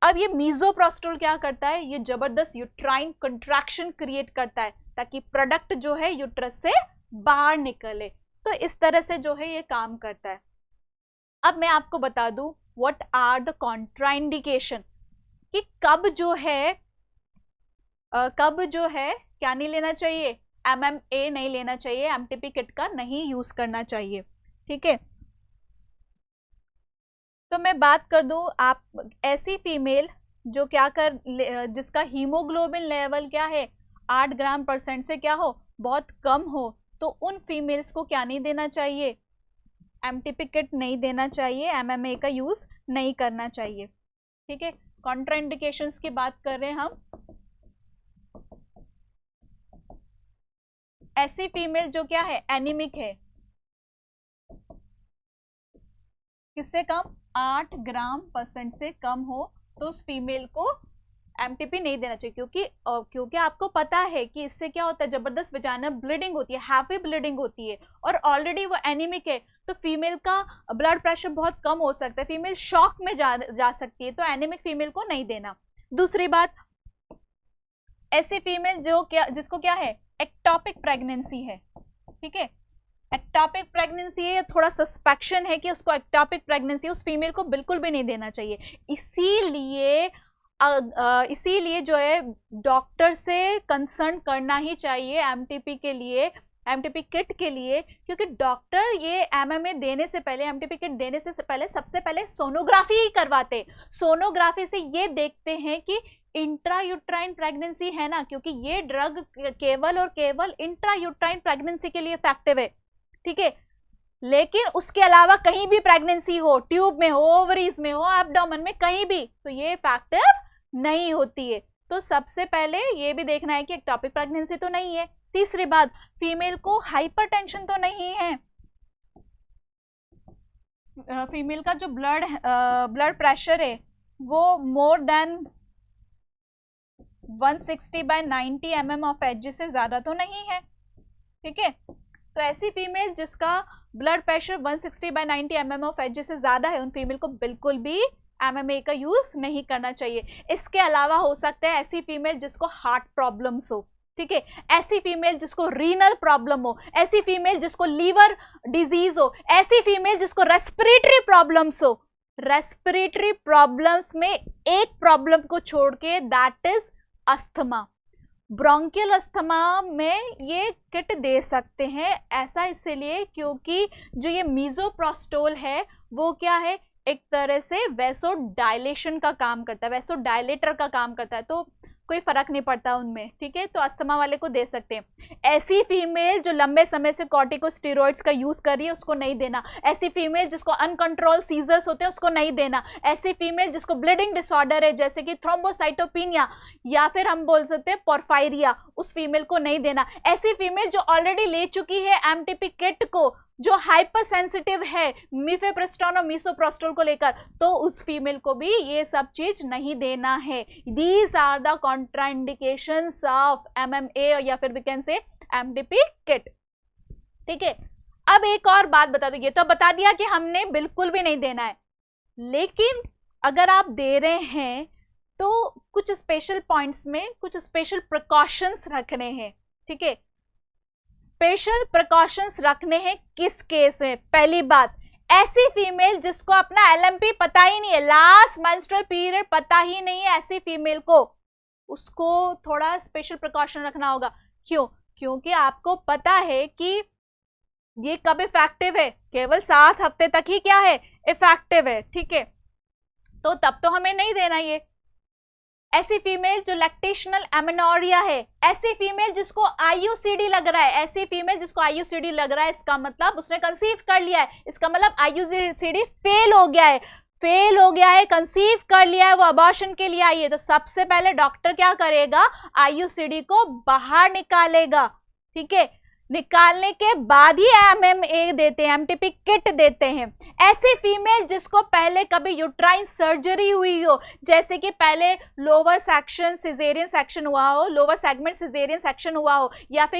Speaker 1: अब ये मीसोप्रोस्टोल क्या करता है, ये जबरदस्त यूट्राइन कंट्रैक्शन क्रिएट करता है ताकि प्रोडक्ट जो है यूट्रस से बाहर निकले। तो इस तरह से जो है ये काम करता है। अब मैं आपको बता दूं व्हाट आर द कॉन्ट्राइंडिकेशन, कि कब जो है क्या नहीं लेना चाहिए, MMA नहीं लेना चाहिए, एमटीपी किट का नहीं यूज करना चाहिए। ठीक है, तो मैं बात कर दूं, आप ऐसी फीमेल जो जिसका हीमोग्लोबिन लेवल क्या है 8 ग्राम % से क्या हो, बहुत कम हो, तो उन फीमेल्स को क्या नहीं देना चाहिए, एमटीपी किट नहीं देना चाहिए, MMA का यूज नहीं करना चाहिए। ठीक है, कॉन्ट्राइंडिकेशंस की बात कर रहे हैं हम। ऐसी फीमेल जो क्या है, एनीमिक है, किससे कम, 8 ग्राम % से कम हो, तो उस फीमेल को एमटीपी नहीं देना चाहिए, क्योंकि आपको पता है कि इससे क्या होता है, जबरदस्त वजाइनल ब्लीडिंग होती है, हैवी ब्लीडिंग होती है, और ऑलरेडी वो एनीमिक है, तो फीमेल का ब्लड प्रेशर बहुत कम हो सकता है, फीमेल शॉक में जा सकती है, तो एनीमिक फीमेल को नहीं देना। दूसरी बात, ऐसी फीमेल जिसको क्या है, एक्टोपिक प्रेगनेंसी है। ठीक है, एक्टोपिक प्रेगनेंसी है, थोड़ा सस्पेक्शन है कि उसको एक्टोपिक प्रेगनेंसी, उस फीमेल को बिल्कुल भी नहीं देना चाहिए। इसीलिए जो है डॉक्टर से कंसर्न करना ही चाहिए एमटीपी के लिए, एमटीपी किट के लिए, क्योंकि डॉक्टर ये MMA देने से पहले, एमटीपी किट देने से पहले सबसे पहले सोनोग्राफी ही करवाते। सोनोग्राफी से ये देखते हैं कि इंट्रायूट्राइन प्रेगनेंसी है ना, क्योंकि ये ड्रग केवल और केवल इंट्रायूट्राइन प्रेगनेंसी के लिए इफेक्टिव है। ठीक है, लेकिन उसके अलावा कहीं भी प्रेगनेंसी हो, ट्यूब में हो, ओवरीज में हो, एब्डोमेन में, कहीं भी, तो ये इफेक्टिव नहीं होती है। तो सबसे पहले ये भी देखना है कि एक्टोपिक प्रेगनेंसी तो नहीं है। तीसरी बात, फीमेल को हाइपरटेंशन तो नहीं है, फीमेल का जो ब्लड प्रेशर है वो more than 160/90 mm of Hg से ज्यादा तो नहीं है। ठीक है, तो ऐसी फीमेल जिसका blood pressure 160/90 mm of Hg से ज्यादा है, उन फीमेल को बिल्कुल भी MMA का यूज नहीं करना चाहिए। इसके अलावा हो सकता है ऐसी फीमेल जिसको हार्ट प्रॉब्लम्स हो, ठीक है, ऐसी फीमेल जिसको रीनल प्रॉब्लम हो, ऐसी फीमेल जिसको लीवर डिजीज हो, ऐसी फीमेल जिसको रेस्पिरेटरी प्रॉब्लम्स हो। रेस्पिरेटरी प्रॉब्लम्स में एक प्रॉब्लम को छोड़ के, that is asthma. Bronchial asthma में ये किट दे सकते हैं, ऐसा इसलिए क्योंकि जो ये मीसोप्रोस्टोल है वो क्या है, एक तरह से वैसो डायलेशन का काम करता है, वैसो डायलेटर का काम करता है, तो कोई फर्क नहीं पड़ता उनमें। ठीक है, तो अस्थमा वाले को दे सकते हैं। ऐसी फीमेल जो लंबे समय से कॉर्टिकोस्टेरॉइड्स का यूज कर रही है उसको नहीं देना। ऐसी फीमेल जिसको अनकंट्रोल सीजर्स होते हैं उसको नहीं देना। ऐसी फीमेल जिसको ब्लीडिंग डिसऑर्डर है जैसे कि थ्रोम्बोसाइटोपिनिया या फिर हम बोल सकते हैं पोर्फायरिया, उस फीमेल को नहीं देना। ऐसी फीमेल जो ऑलरेडी ले चुकी है एमटीपी किट को, जो हाइपर सेंसिटिव है मीफेप्रिस्टोन और मीसोप्रोस्टोल को लेकर, तो उस फीमेल को भी ये सब चीज नहीं देना है। These are the contraindications of MMA या फिर we can say MTP kit. ठीक है, अब एक और बात बता दो, ये तो बता दिया कि हमने बिल्कुल भी नहीं देना है, लेकिन अगर आप दे रहे हैं तो कुछ स्पेशल पॉइंट्स में कुछ स्पेशल प्रिकॉशंस रखने हैं, ठीक है। स्पेशल प्रिकॉशंस रखने हैं किस केस में? पहली बात, ऐसी फीमेल जिसको अपना एलएमपी पता ही नहीं है, लास्ट मेंस्ट्रुअल पीरियड पता ही नहीं है, ऐसी फीमेल को, उसको थोड़ा स्पेशल प्रिकॉशन रखना होगा। क्यों? क्योंकि आपको पता है कि ये कब इफेक्टिव है, केवल 7 हफ्ते तक ही क्या है, इफेक्टिव है, ठीक है। तो तब तो हमें नहीं देना ये। ऐसी फीमेल जो लैक्टेशनल एमेनोरिया है, ऐसी फीमेल जिसको आईयूसीडी लग रहा है, ऐसी फीमेल जिसको आईयूसीडी लग रहा है, इसका मतलब उसने कंसीव कर लिया है, इसका मतलब आईयूसीडी फेल हो गया है, फेल हो गया है, कंसीव कर लिया है, वो अबॉर्शन के लिए आई है। तो सबसे पहले डॉक्टर क्या करेगा, आईयूसीडी को बाहर निकालेगा, ठीक है। निकालने के बाद ही एमएमए देते हैं, एमटीपी किट देते हैं। ऐसी फीमेल जिसको पहले कभी यूट्राइन सर्जरी हुई हो, जैसे कि पहले लोअर सेक्शन सिजेरियन सेक्शन हुआ हो, लोअर सेगमेंट सिजेरियन सेक्शन हुआ हो, या फिर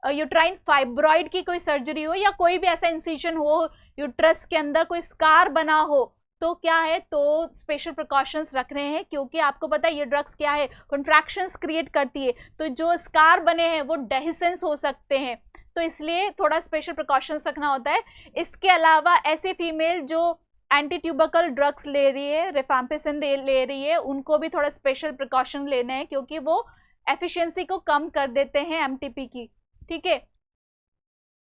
Speaker 1: यूट्राइन फाइब्रॉइड की कोई सर्जरी हो, या कोई भी ऐसा इंसिजन हो यूट्रस के अंदर, कोई स्कार बना हो, तो क्या है, तो स्पेशल प्रिकॉशंस रखने हैं। क्योंकि आपको पता है ये ड्रग्स क्या है, कॉन्ट्रैक्शंस क्रिएट करती है, तो जो स्कार बने हैं वो डेहिसेंस हो सकते हैं, तो इसलिए थोड़ा स्पेशल प्रिकॉशंस रखना होता है। इसके अलावा ऐसे फीमेल जो एंटी ट्यूबरकल ड्रग्स ले रही है, रिफैम्पिसिन ले रही है, उनको भी थोड़ा स्पेशल प्रिकॉशन लेना है, क्योंकि वो एफिशिएंसी को कम कर देते हैं एमटीपी की, ठीक है।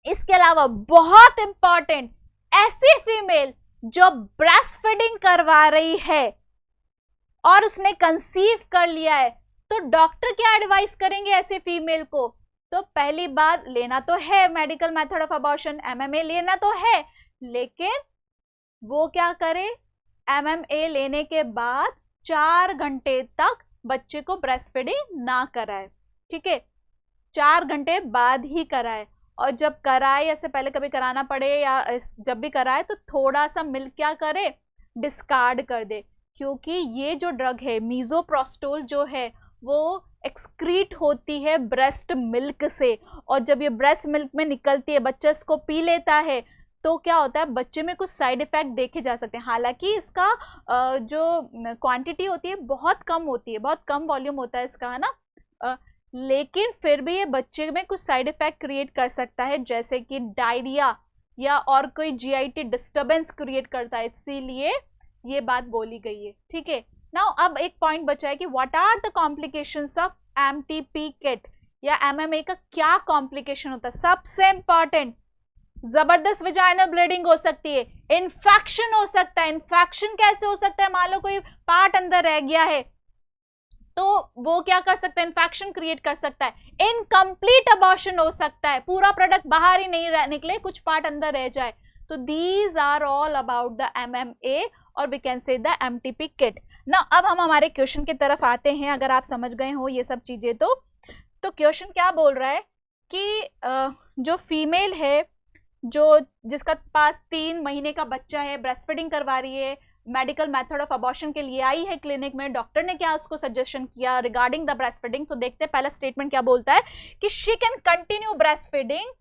Speaker 1: इसके अलावा बहुत इंपॉर्टेंट, ऐसी फीमेल जो ब्रेस्ट फीडिंग करवा रही है और उसने कंसीव कर लिया है, तो डॉक्टर क्या एडवाइस करेंगे ऐसे फीमेल को? तो पहली बात, लेना तो है medical method of abortion, MMA लेना तो है, लेकिन वो क्या करे, एमएमए लेने के बाद 4 घंटे तक बच्चे को ब्रेस्ट फीडिंग ना कराए, ठीक है, 4 घंटे बाद ही कराए। और जब कराए, या से पहले कभी कराना पड़े या जब भी कराए, तो थोड़ा सा मिल्क क्या करे, डिस्कार्ड कर दे। क्योंकि ये जो ड्रग है मीजोप्रोस्टोल जो है वो एक्सक्रीट होती है ब्रेस्ट मिल्क से, और जब ये ब्रेस्ट मिल्क में निकलती है, बच्चा इसको पी लेता है, तो क्या होता है, बच्चे में कुछ साइड इफेक्ट देखे जा सकते हैं। हालांकि इसका जो क्वांटिटी होती है बहुत कम होती है, बहुत कम वॉल्यूम होता है इसका, है ना, लेकिन फिर भी ये बच्चे में कुछ साइड इफेक्ट क्रिएट कर सकता है, जैसे कि डायरिया या और कोई जीआईटी डिस्टर्बेंस क्रिएट करता है, इसीलिए ये बात बोली गई है, ठीक है। नाउ अब एक पॉइंट बचा है कि what are the complications of MTP kit या एमएमए का क्या कॉम्प्लिकेशन होता है? सबसे इंपॉर्टेंट, जबरदस्त वेजाइनल ब्लीडिंग हो सकती है, इन्फेक्शन हो सकता है। इन्फेक्शन कैसे हो सकता है? मान लो कोई पार्ट अंदर रह गया है, तो वो क्या कर सकता है, इन्फेक्शन क्रिएट कर सकता है। इनकम्प्लीट अबॉर्शन हो सकता है, पूरा प्रोडक्ट बाहर ही नहीं निकले, कुछ पार्ट अंदर रह जाए। तो these are all about the MMA और we can say the MTP kit. ना अब हम हमारे क्वेश्चन की तरफ आते हैं। अगर आप समझ गए हो ये सब चीजें, तो क्वेश्चन क्या बोल रहा है कि जो फीमेल है, जो जिसका पास 3 महीने का बच्चा है, ब्रेस्ट फीडिंग करवा रही है, मेडिकल मेथड ऑफ अबॉर्शन के लिए आई है क्लिनिक में, डॉक्टर ने क्या उसको सजेशन किया रिगार्डिंग द ब्रेस्ट फीडिंग, तो देखते हैं पहला स्टेटमेंट क्या बोलता है कि she can continue breast feeding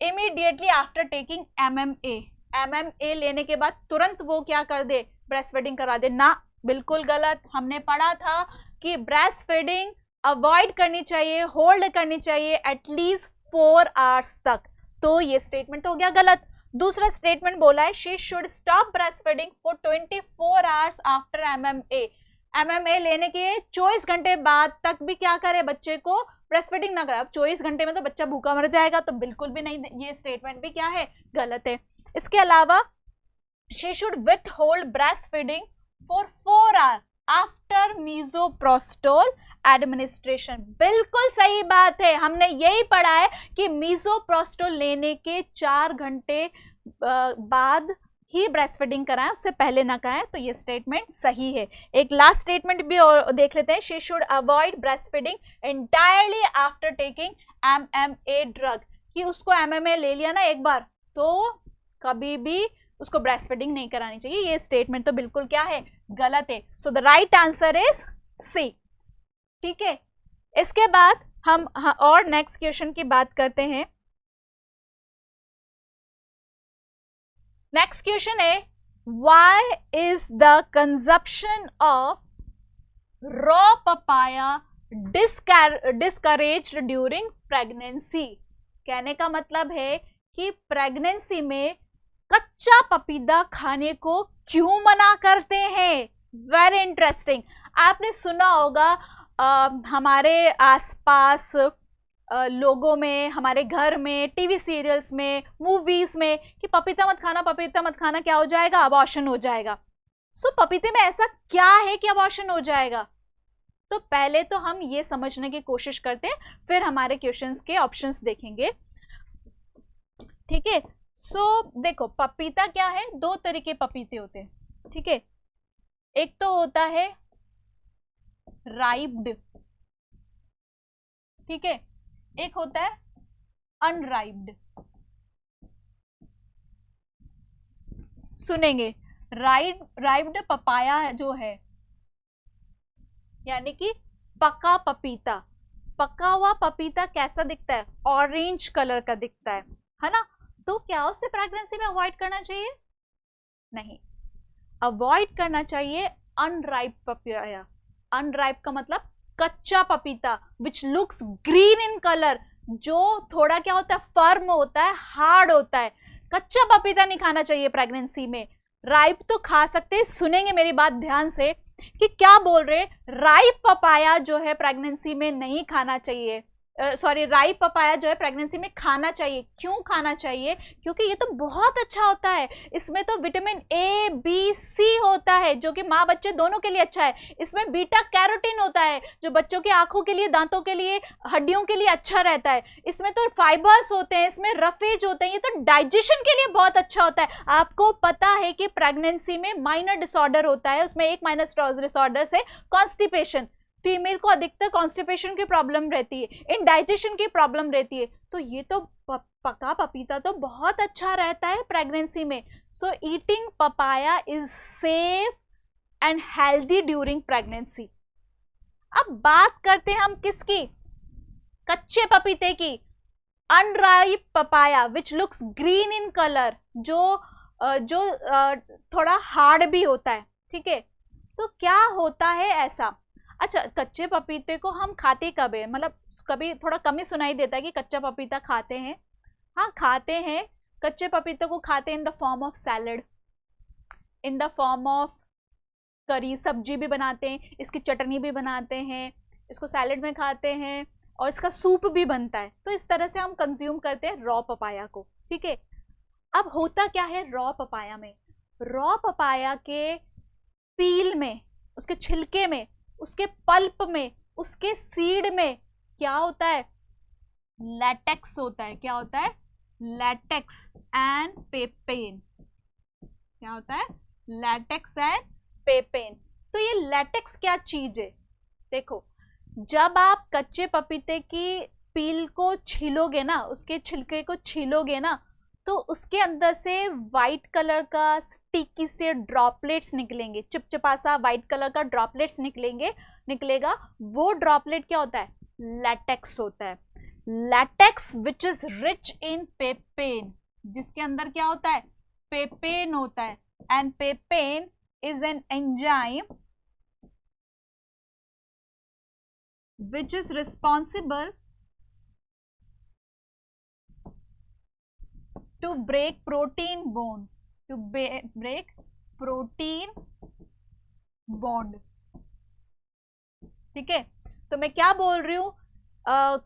Speaker 1: immediately after taking MMA. MMA लेने के बाद तुरंत वो क्या कर दे, ब्रेस्ट फीडिंग करवा दे? ना, बिल्कुल गलत। हमने पढ़ा था कि ब्रेस्ट फीडिंग अवॉइड करनी चाहिए, होल्ड करनी चाहिए एटलीस्ट 4 आवर्स तक, तो ये स्टेटमेंट हो गया गलत। दूसरा स्टेटमेंट बोला है she should stop breast feeding for 24 hours after MMA. MMA लेने के 24 घंटे बाद तक भी क्या करे, बच्चे को ब्रेस्ट फीडिंग ना करे। अब 24 घंटे में तो बच्चा भूखा मर जाएगा, तो बिल्कुल भी नहीं, ये स्टेटमेंट भी क्या है, गलत है। इसके अलावा she should with hold breast feeding for 4 hour after मीजोप्रोस्टोल administration. बिल्कुल सही बात है, हमने यही पढ़ा है कि मीजोप्रोस्टोल लेने के 4 घंटे बाद ही ब्रेस्ट फीडिंग कराएं, उससे पहले ना कराएं, तो ये स्टेटमेंट सही है। एक लास्ट स्टेटमेंट भी और देख लेते हैं, she should avoid breast feeding entirely after taking MMA drug, कि उसको एमएमए ले लिया ना एक बार, तो कभी भी उसको ब्रेस्ट फीडिंग नहीं करानी चाहिए। ये स्टेटमेंट तो बिल्कुल क्या है, गलत है। So the right answer is C, ठीक है। इसके बाद हम और नेक्स्ट क्वेश्चन की बात करते हैं। नेक्स्ट क्वेश्चन है, why is the consumption of raw papaya discouraged during pregnancy. कहने का मतलब है कि प्रेगनेंसी में कच्चा पपीता खाने को क्यों मना करते हैं। Very interesting. आपने सुना होगा हमारे आसपास लोगों में, हमारे घर में, टीवी सीरियल्स में, मूवीज में कि पपीता मत खाना, पपीता मत खाना, क्या हो जाएगा, अबॉर्शन हो जाएगा। सो पपीते में ऐसा क्या है कि अबॉर्शन हो जाएगा। तो पहले तो हम ये समझने की कोशिश करते हैं, फिर हमारे क्वेश्चंस के ऑप्शंस देखेंगे। ठीक है। सो देखो, पपीता क्या है, दो तरीके पपीते होते हैं। ठीक है, एक तो होता है राइप्ड, ठीक है, एक होता है अनराइप्ड। सुनेंगे, राइप्ड पपाया जो है यानी कि पका पपीता। पका हुआ पपीता कैसा दिखता है, ऑरेंज कलर का दिखता है ना। तो क्या उसे प्रेगनेंसी में अवॉइड करना चाहिए, नहीं, अवॉइड करना चाहिए अनराइप पपाया। अनराइप का मतलब कच्चा पपीता विच लुक्स ग्रीन इन कलर, जो थोड़ा क्या होता है, फर्म होता है, हार्ड होता है। कच्चा पपीता नहीं खाना चाहिए प्रेगनेंसी में। राइप तो खा सकते हैं। सुनेंगे मेरी बात ध्यान से कि क्या बोल रहे, राइप पपाया जो है प्रेगनेंसी में नहीं खाना चाहिए। सॉरी, राइप पपाया जो है प्रेगनेंसी में खाना चाहिए। क्यों खाना चाहिए, क्योंकि ये तो बहुत अच्छा होता है। इसमें तो विटामिन ए बी सी होता है जो कि माँ बच्चे दोनों के लिए अच्छा है। इसमें बीटा कैरोटीन होता है जो बच्चों की आंखों के लिए, दांतों के लिए, हड्डियों के लिए अच्छा रहता है। इसमें तो फाइबर्स होते हैं, इसमें रफेज होते हैं, ये तो डाइजेशन के लिए बहुत अच्छा होता है। आपको पता है कि प्रेगनेंसी में माइनर डिसऑर्डर होता है, उसमें एक माइनर डिसऑर्डर से कॉन्स्टिपेशन, फीमेल को अधिकतर कॉन्स्टिपेशन की प्रॉब्लम रहती है, इनडाइजेशन की प्रॉब्लम रहती है। तो ये तो पका पपीता तो बहुत अच्छा रहता है प्रेगनेंसी में। So eating papaya is safe and healthy during pregnancy. अब बात करते हैं हम किसकी, कच्चे पपीते की। Unripe papaya which looks green in colour, जो थोड़ा हार्ड भी होता है। ठीक है, तो क्या होता है ऐसा। अच्छा, कच्चे पपीते को हम खाते कब है, मतलब कभी थोड़ा कम ही सुनाई देता है कि कच्चा पपीता खाते हैं। हाँ खाते हैं, कच्चे पपीते को खाते हैं in the form of salad, in the form of करी, सब्जी भी बनाते हैं, इसकी चटनी भी बनाते हैं, इसको सैलड में खाते हैं, और इसका सूप भी बनता है। तो इस तरह से हम कंज्यूम करते हैं रॉ पपाया को। ठीक है, अब होता क्या है रॉ पपाया में, रॉ पपाया के पील में, उसके छिलके में, उसके पल्प में, उसके सीड में क्या होता है, लैटेक्स होता है। क्या होता है, लैटेक्स एंड पेपेन। क्या होता है, लैटेक्स एंड पेपेन। तो ये लैटेक्स क्या चीज है, देखो, जब आप कच्चे पपीते की पील को छीलोगे ना, उसके छिलके को छीलोगे ना, तो उसके अंदर से व्हाइट कलर का स्टिकी से ड्रॉपलेट्स निकलेंगे, चिपचिपा सा व्हाइट कलर का ड्रॉपलेट्स निकलेगा। वो ड्रॉपलेट क्या होता है, लैटेक्स होता है। Latex which is rich in पेपेन, जिसके अंदर क्या होता है, पेपेन होता है। And पेपेन is an enzyme which is responsible to break protein bond, to break protein bond। ठीक है, तो मैं क्या बोल रही हूँ,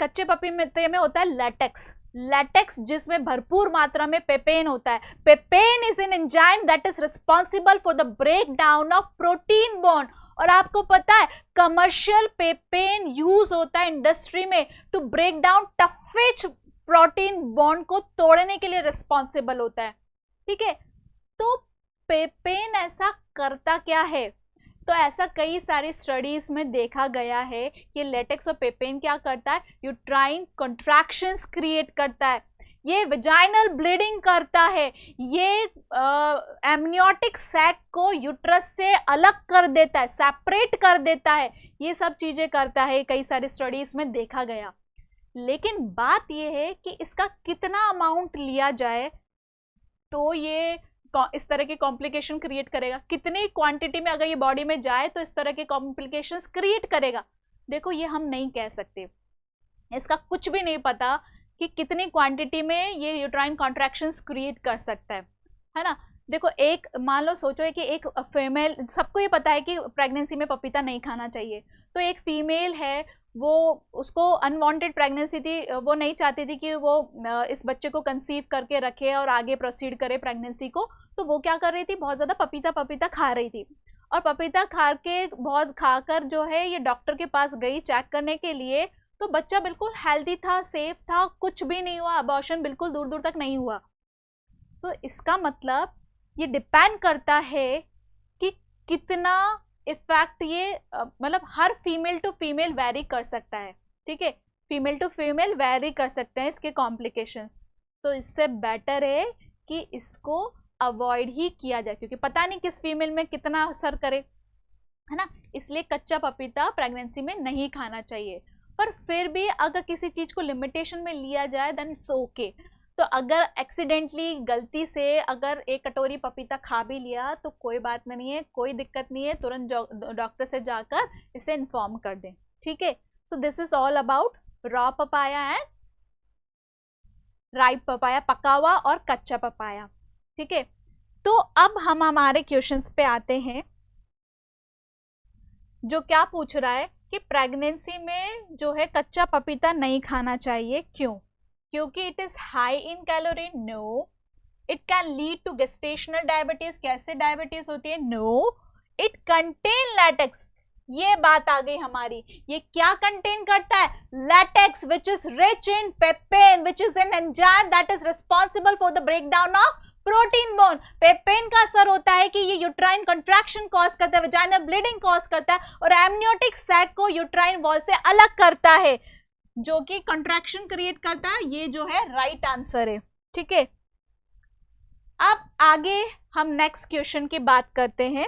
Speaker 1: कच्चे पपीते में होता है लैटेक्स, लैटेक्स जिसमें भरपूर मात्रा में पेपेन होता है। Papain is an enzyme that is responsible for the break down of protein bond. और आपको पता है कमर्शियल पेपेन यूज होता है इंडस्ट्री में to break down toughest protein bond को तोड़ने के लिए रिस्पॉन्सिबल होता है। ठीक है, तो पेपेन ऐसा करता क्या है, तो ऐसा कई सारी स्टडीज में देखा गया है कि लेटेक्स और पेपेन क्या करता है, यूट्राइन कॉन्ट्रैक्शंस क्रिएट करता है, ये वेजाइनल ब्लीडिंग करता है, ये एमनियोटिक सैक को यूट्रस से अलग कर देता है, सेपरेट कर देता है, ये सब चीजें करता है, कई सारी स्टडीज में देखा गया। लेकिन बात ये है कि इसका कितना अमाउंट लिया जाए तो ये इस तरह के कॉम्प्लिकेशन क्रिएट करेगा, कितनी क्वांटिटी में अगर ये बॉडी में जाए तो इस तरह के कॉम्प्लिकेशंस क्रिएट करेगा। देखो ये हम नहीं कह सकते, इसका कुछ भी नहीं पता कि कितनी क्वांटिटी में ये यूट्राइन कॉन्ट्रैक्शंस क्रिएट कर सकता है ना। देखो एक मान लो सोचो कि एक फीमेल, सबको ये पता है कि प्रेगनेंसी में पपीता नहीं खाना चाहिए, तो एक फीमेल है वो, उसको अनवांटेड प्रेगनेंसी थी, वो नहीं चाहती थी कि वो इस बच्चे को कंसीव करके रखे और आगे प्रोसीड करे प्रेगनेंसी को, तो वो क्या कर रही थी, बहुत ज़्यादा पपीता खा रही थी, और पपीता खा के बहुत खाकर जो है ये डॉक्टर के पास गई चेक करने के लिए, तो बच्चा बिल्कुल हेल्दी था, सेफ था, कुछ भी नहीं हुआ, अबॉर्शन बिल्कुल दूर दूर तक नहीं हुआ। तो इसका मतलब ये डिपेंड करता है कि कितना इफेक्ट ये मतलब हर फीमेल टू फीमेल वेरी कर सकता है, ठीक है, फीमेल टू फीमेल वेरी कर सकते हैं इसके कॉम्प्लिकेशन। तो इससे बेटर है कि इसको अवॉइड ही किया जाए, क्योंकि पता नहीं किस फीमेल में कितना असर करे, है ना। इसलिए कच्चा पपीता प्रेगनेंसी में नहीं खाना चाहिए, पर फिर भी अगर किसी चीज़ को लिमिटेशन में लिया जाए देन इट्स ओके। तो अगर एक्सीडेंटली गलती से अगर एक कटोरी पपीता खा भी लिया तो कोई बात नहीं है, कोई दिक्कत नहीं है, तुरंत डॉक्टर से जाकर इसे इन्फॉर्म कर दें, ठीक है। So this is all about raw papaya and ripe papaya, पका हुआ और कच्चा पपाया, ठीक है। तो अब हम हमारे क्वेश्चंस पे आते हैं, जो क्या पूछ रहा है कि प्रेगनेंसी में जो है कच्चा पपीता नहीं खाना चाहिए, क्यों? क्योंकि it is high in calorie, no. It can lead to gestational diabetes, कैसे डायबिटीज होती है, नो। इट कंटेन लैटेक्स, ये बात आ गई हमारी, ये क्या कंटेन करता है, latex which is rich in पेपेन which is an enzyme that is responsible for the breakdown of protein bone. पेपेन का असर होता है कि ये यूट्राइन कंट्रैक्शन कॉज करता है, वजाइनल ब्लीडिंग कॉज करता है और एमनियोटिक सैक को यूट्राइन वॉल से अलग करता है, जो कि कंट्रैक्शन क्रिएट करता है। ये जो है राइट आंसर है, ठीक है। अब आगे हम नेक्स्ट क्वेश्चन की बात करते हैं।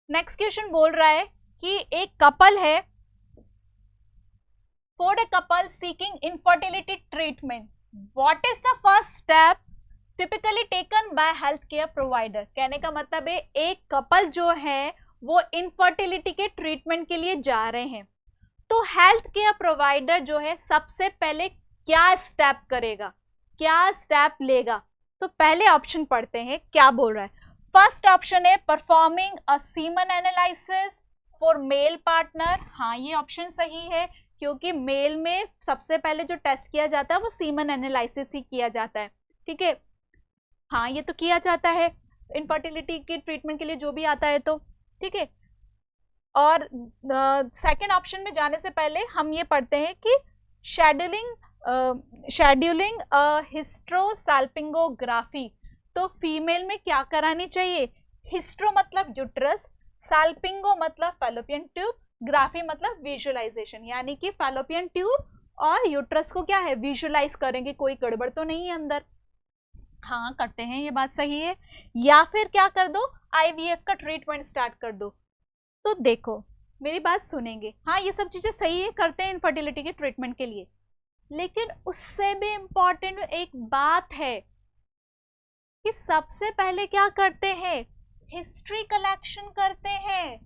Speaker 1: नेक्स्ट क्वेश्चन बोल रहा है कि एक कपल है, for a couple seeking infertility treatment, what is the first step typically taken by health care provider. कहने का मतलब है एक कपल जो है वो इनफर्टिलिटी के ट्रीटमेंट के लिए जा रहे हैं, तो हेल्थ केयर प्रोवाइडर जो है सबसे पहले क्या स्टेप करेगा, क्या स्टेप लेगा। तो पहले ऑप्शन पढ़ते हैं क्या बोल रहा है। फर्स्ट ऑप्शन है performing a semen analysis for male partner. हाँ ये ऑप्शन सही है, क्योंकि मेल में सबसे पहले जो टेस्ट किया जाता है वो सीमन एनालिसिस ही किया जाता है, ठीक है। हाँ ये तो किया जाता है इनफर्टिलिटी के ट्रीटमेंट के लिए जो भी आता है, तो ठीक है। और सेकंड ऑप्शन में जाने से पहले हम ये पढ़ते हैं कि शेड्यूलिंग हिस्ट्रोसाल्पिंगोग्राफी, तो फीमेल में क्या करानी चाहिए, हिस्ट्रो मतलब यूट्रस, साल्पिंगो मतलब फैलोपियन ट्यूब, ग्राफी मतलब विजुअलाइजेशन, यानी कि फैलोपियन ट्यूब और यूट्रस को क्या है विजुअलाइज करेंगे, कोई गड़बड़ तो नहीं है अंदर। हाँ करते हैं, ये बात सही है। या फिर क्या कर दो, आईवीएफ का ट्रीटमेंट स्टार्ट कर दो। तो देखो मेरी बात सुनेंगे, हाँ ये सब चीजें सही है, करते हैं इनफर्टिलिटी के ट्रीटमेंट के लिए, लेकिन उससे भी इम्पोर्टेंट एक बात है कि सबसे पहले क्या करते हैं, हिस्ट्री कलेक्शन करते हैं।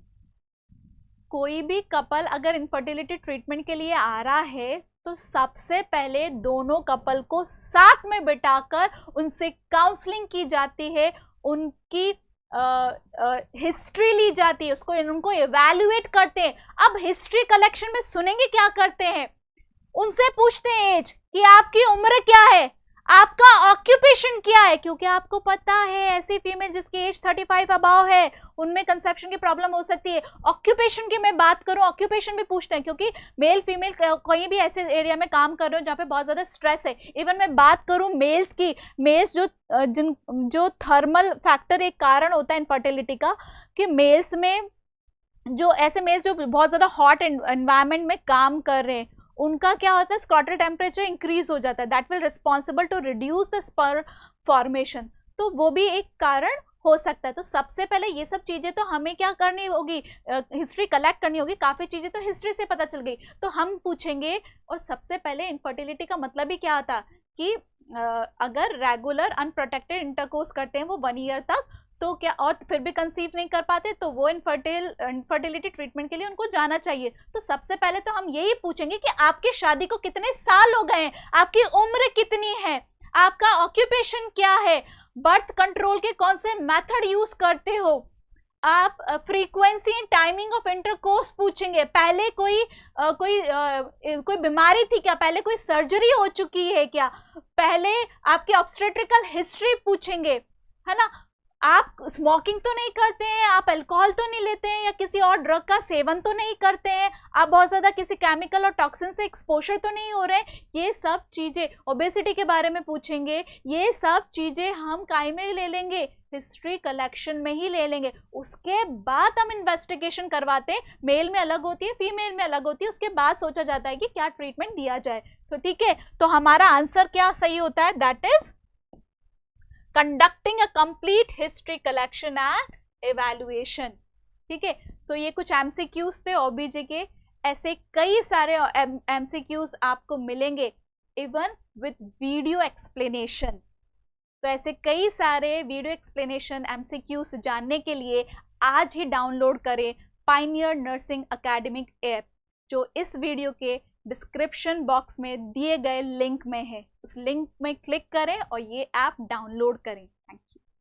Speaker 1: कोई भी कपल अगर इनफर्टिलिटी ट्रीटमेंट के लिए आ रहा है तो सबसे पहले दोनों कपल को साथ में बिठाकर उनसे काउंसलिंग की जाती है, उनकी हिस्ट्री ली जाती है, उसको उनको इवैल्यूएट करते हैं। अब हिस्ट्री कलेक्शन में सुनेंगे क्या करते हैं, उनसे पूछते हैं एज कि आपकी उम्र क्या है, आपका ऑक्यूपेशन क्या है, क्योंकि आपको पता है ऐसी फीमेल जिसकी एज 35 अबाव है उनमें कंसेप्शन की प्रॉब्लम हो सकती है। ऑक्यूपेशन की मैं बात करूं, ऑक्यूपेशन भी पूछते हैं, क्योंकि मेल फीमेल कहीं भी ऐसे एरिया में काम कर रहे हो जहाँ पे बहुत ज्यादा स्ट्रेस है। इवन मैं बात करूं मेल्स की, मेल्स जो थर्मल फैक्टर एक कारण होता है इनफर्टिलिटी का, कि मेल्स में जो ऐसे मेल्स जो बहुत ज्यादा हॉट एनवायरमेंट में काम कर रहे हैं उनका क्या होता है, स्क्रॉटल टेम्परेचर इंक्रीज हो जाता है, that will responsible to reduce the sperm formation, तो वो भी एक कारण हो सकता है। तो सबसे पहले ये सब चीजें तो हमें क्या करनी होगी, हिस्ट्री कलेक्ट करनी होगी, काफी चीजें तो हिस्ट्री से पता चल गई, तो हम पूछेंगे। और सबसे पहले इनफर्टिलिटी का मतलब ही क्या था कि अगर रेगुलर अनप्रोटेक्टेड इंटरकोर्स करते हैं वो 1 ईयर तक, तो क्या और फिर भी कंसीव नहीं कर पाते तो वो इनफर्टिलिटी ट्रीटमेंट के लिए उनको जाना चाहिए। तो सबसे पहले तो हम यही पूछेंगे कि आपकी शादी को कितने साल हो गए हैं, आपकी उम्र कितनी है, आपका ऑक्यूपेशन क्या है, बर्थ कंट्रोल के कौन से मेथड यूज करते हो, आप frequency and timing of intercourse पूछेंगे, पहले कोई बीमारी थी क्या, पहले कोई सर्जरी हो चुकी है क्या, पहले आपकी ऑब्स्टेट्रिकल हिस्ट्री पूछेंगे, है ना, आप स्मोकिंग तो नहीं करते हैं, आप अल्कोहल तो नहीं लेते हैं या किसी और ड्रग का सेवन तो नहीं करते हैं, आप बहुत ज़्यादा किसी केमिकल और टॉक्सिन से एक्सपोजर तो नहीं हो रहे हैं, ये सब चीज़ें, ओबेसिटी के बारे में पूछेंगे, ये सब चीज़ें हम काय में ले लेंगे, हिस्ट्री कलेक्शन में ही ले लेंगे। उसके बाद हम इन्वेस्टिगेशन करवाते हैं, मेल में अलग होती है, फीमेल में अलग होती है, उसके बाद सोचा जाता है कि क्या ट्रीटमेंट दिया जाए। तो ठीक है, तो हमारा आंसर क्या सही होता है, that is conducting a complete history collection and evaluation. ठीक है, सो ये कुछ एमसीक्यूज थे ओबीजे के, ऐसे कई सारे एमसीक्यूज आपको मिलेंगे इवन विद वीडियो एक्सप्लेनेशन। तो ऐसे कई सारे वीडियो एक्सप्लेनेशन एमसीक्यूज जानने के लिए आज ही डाउनलोड करें पायनियर नर्सिंग एकेडमिक ऐप, जो इस वीडियो के डिस्क्रिप्शन बॉक्स में दिए गए लिंक में है। उस लिंक में क्लिक करें और ये ऐप डाउनलोड करें। Thank you.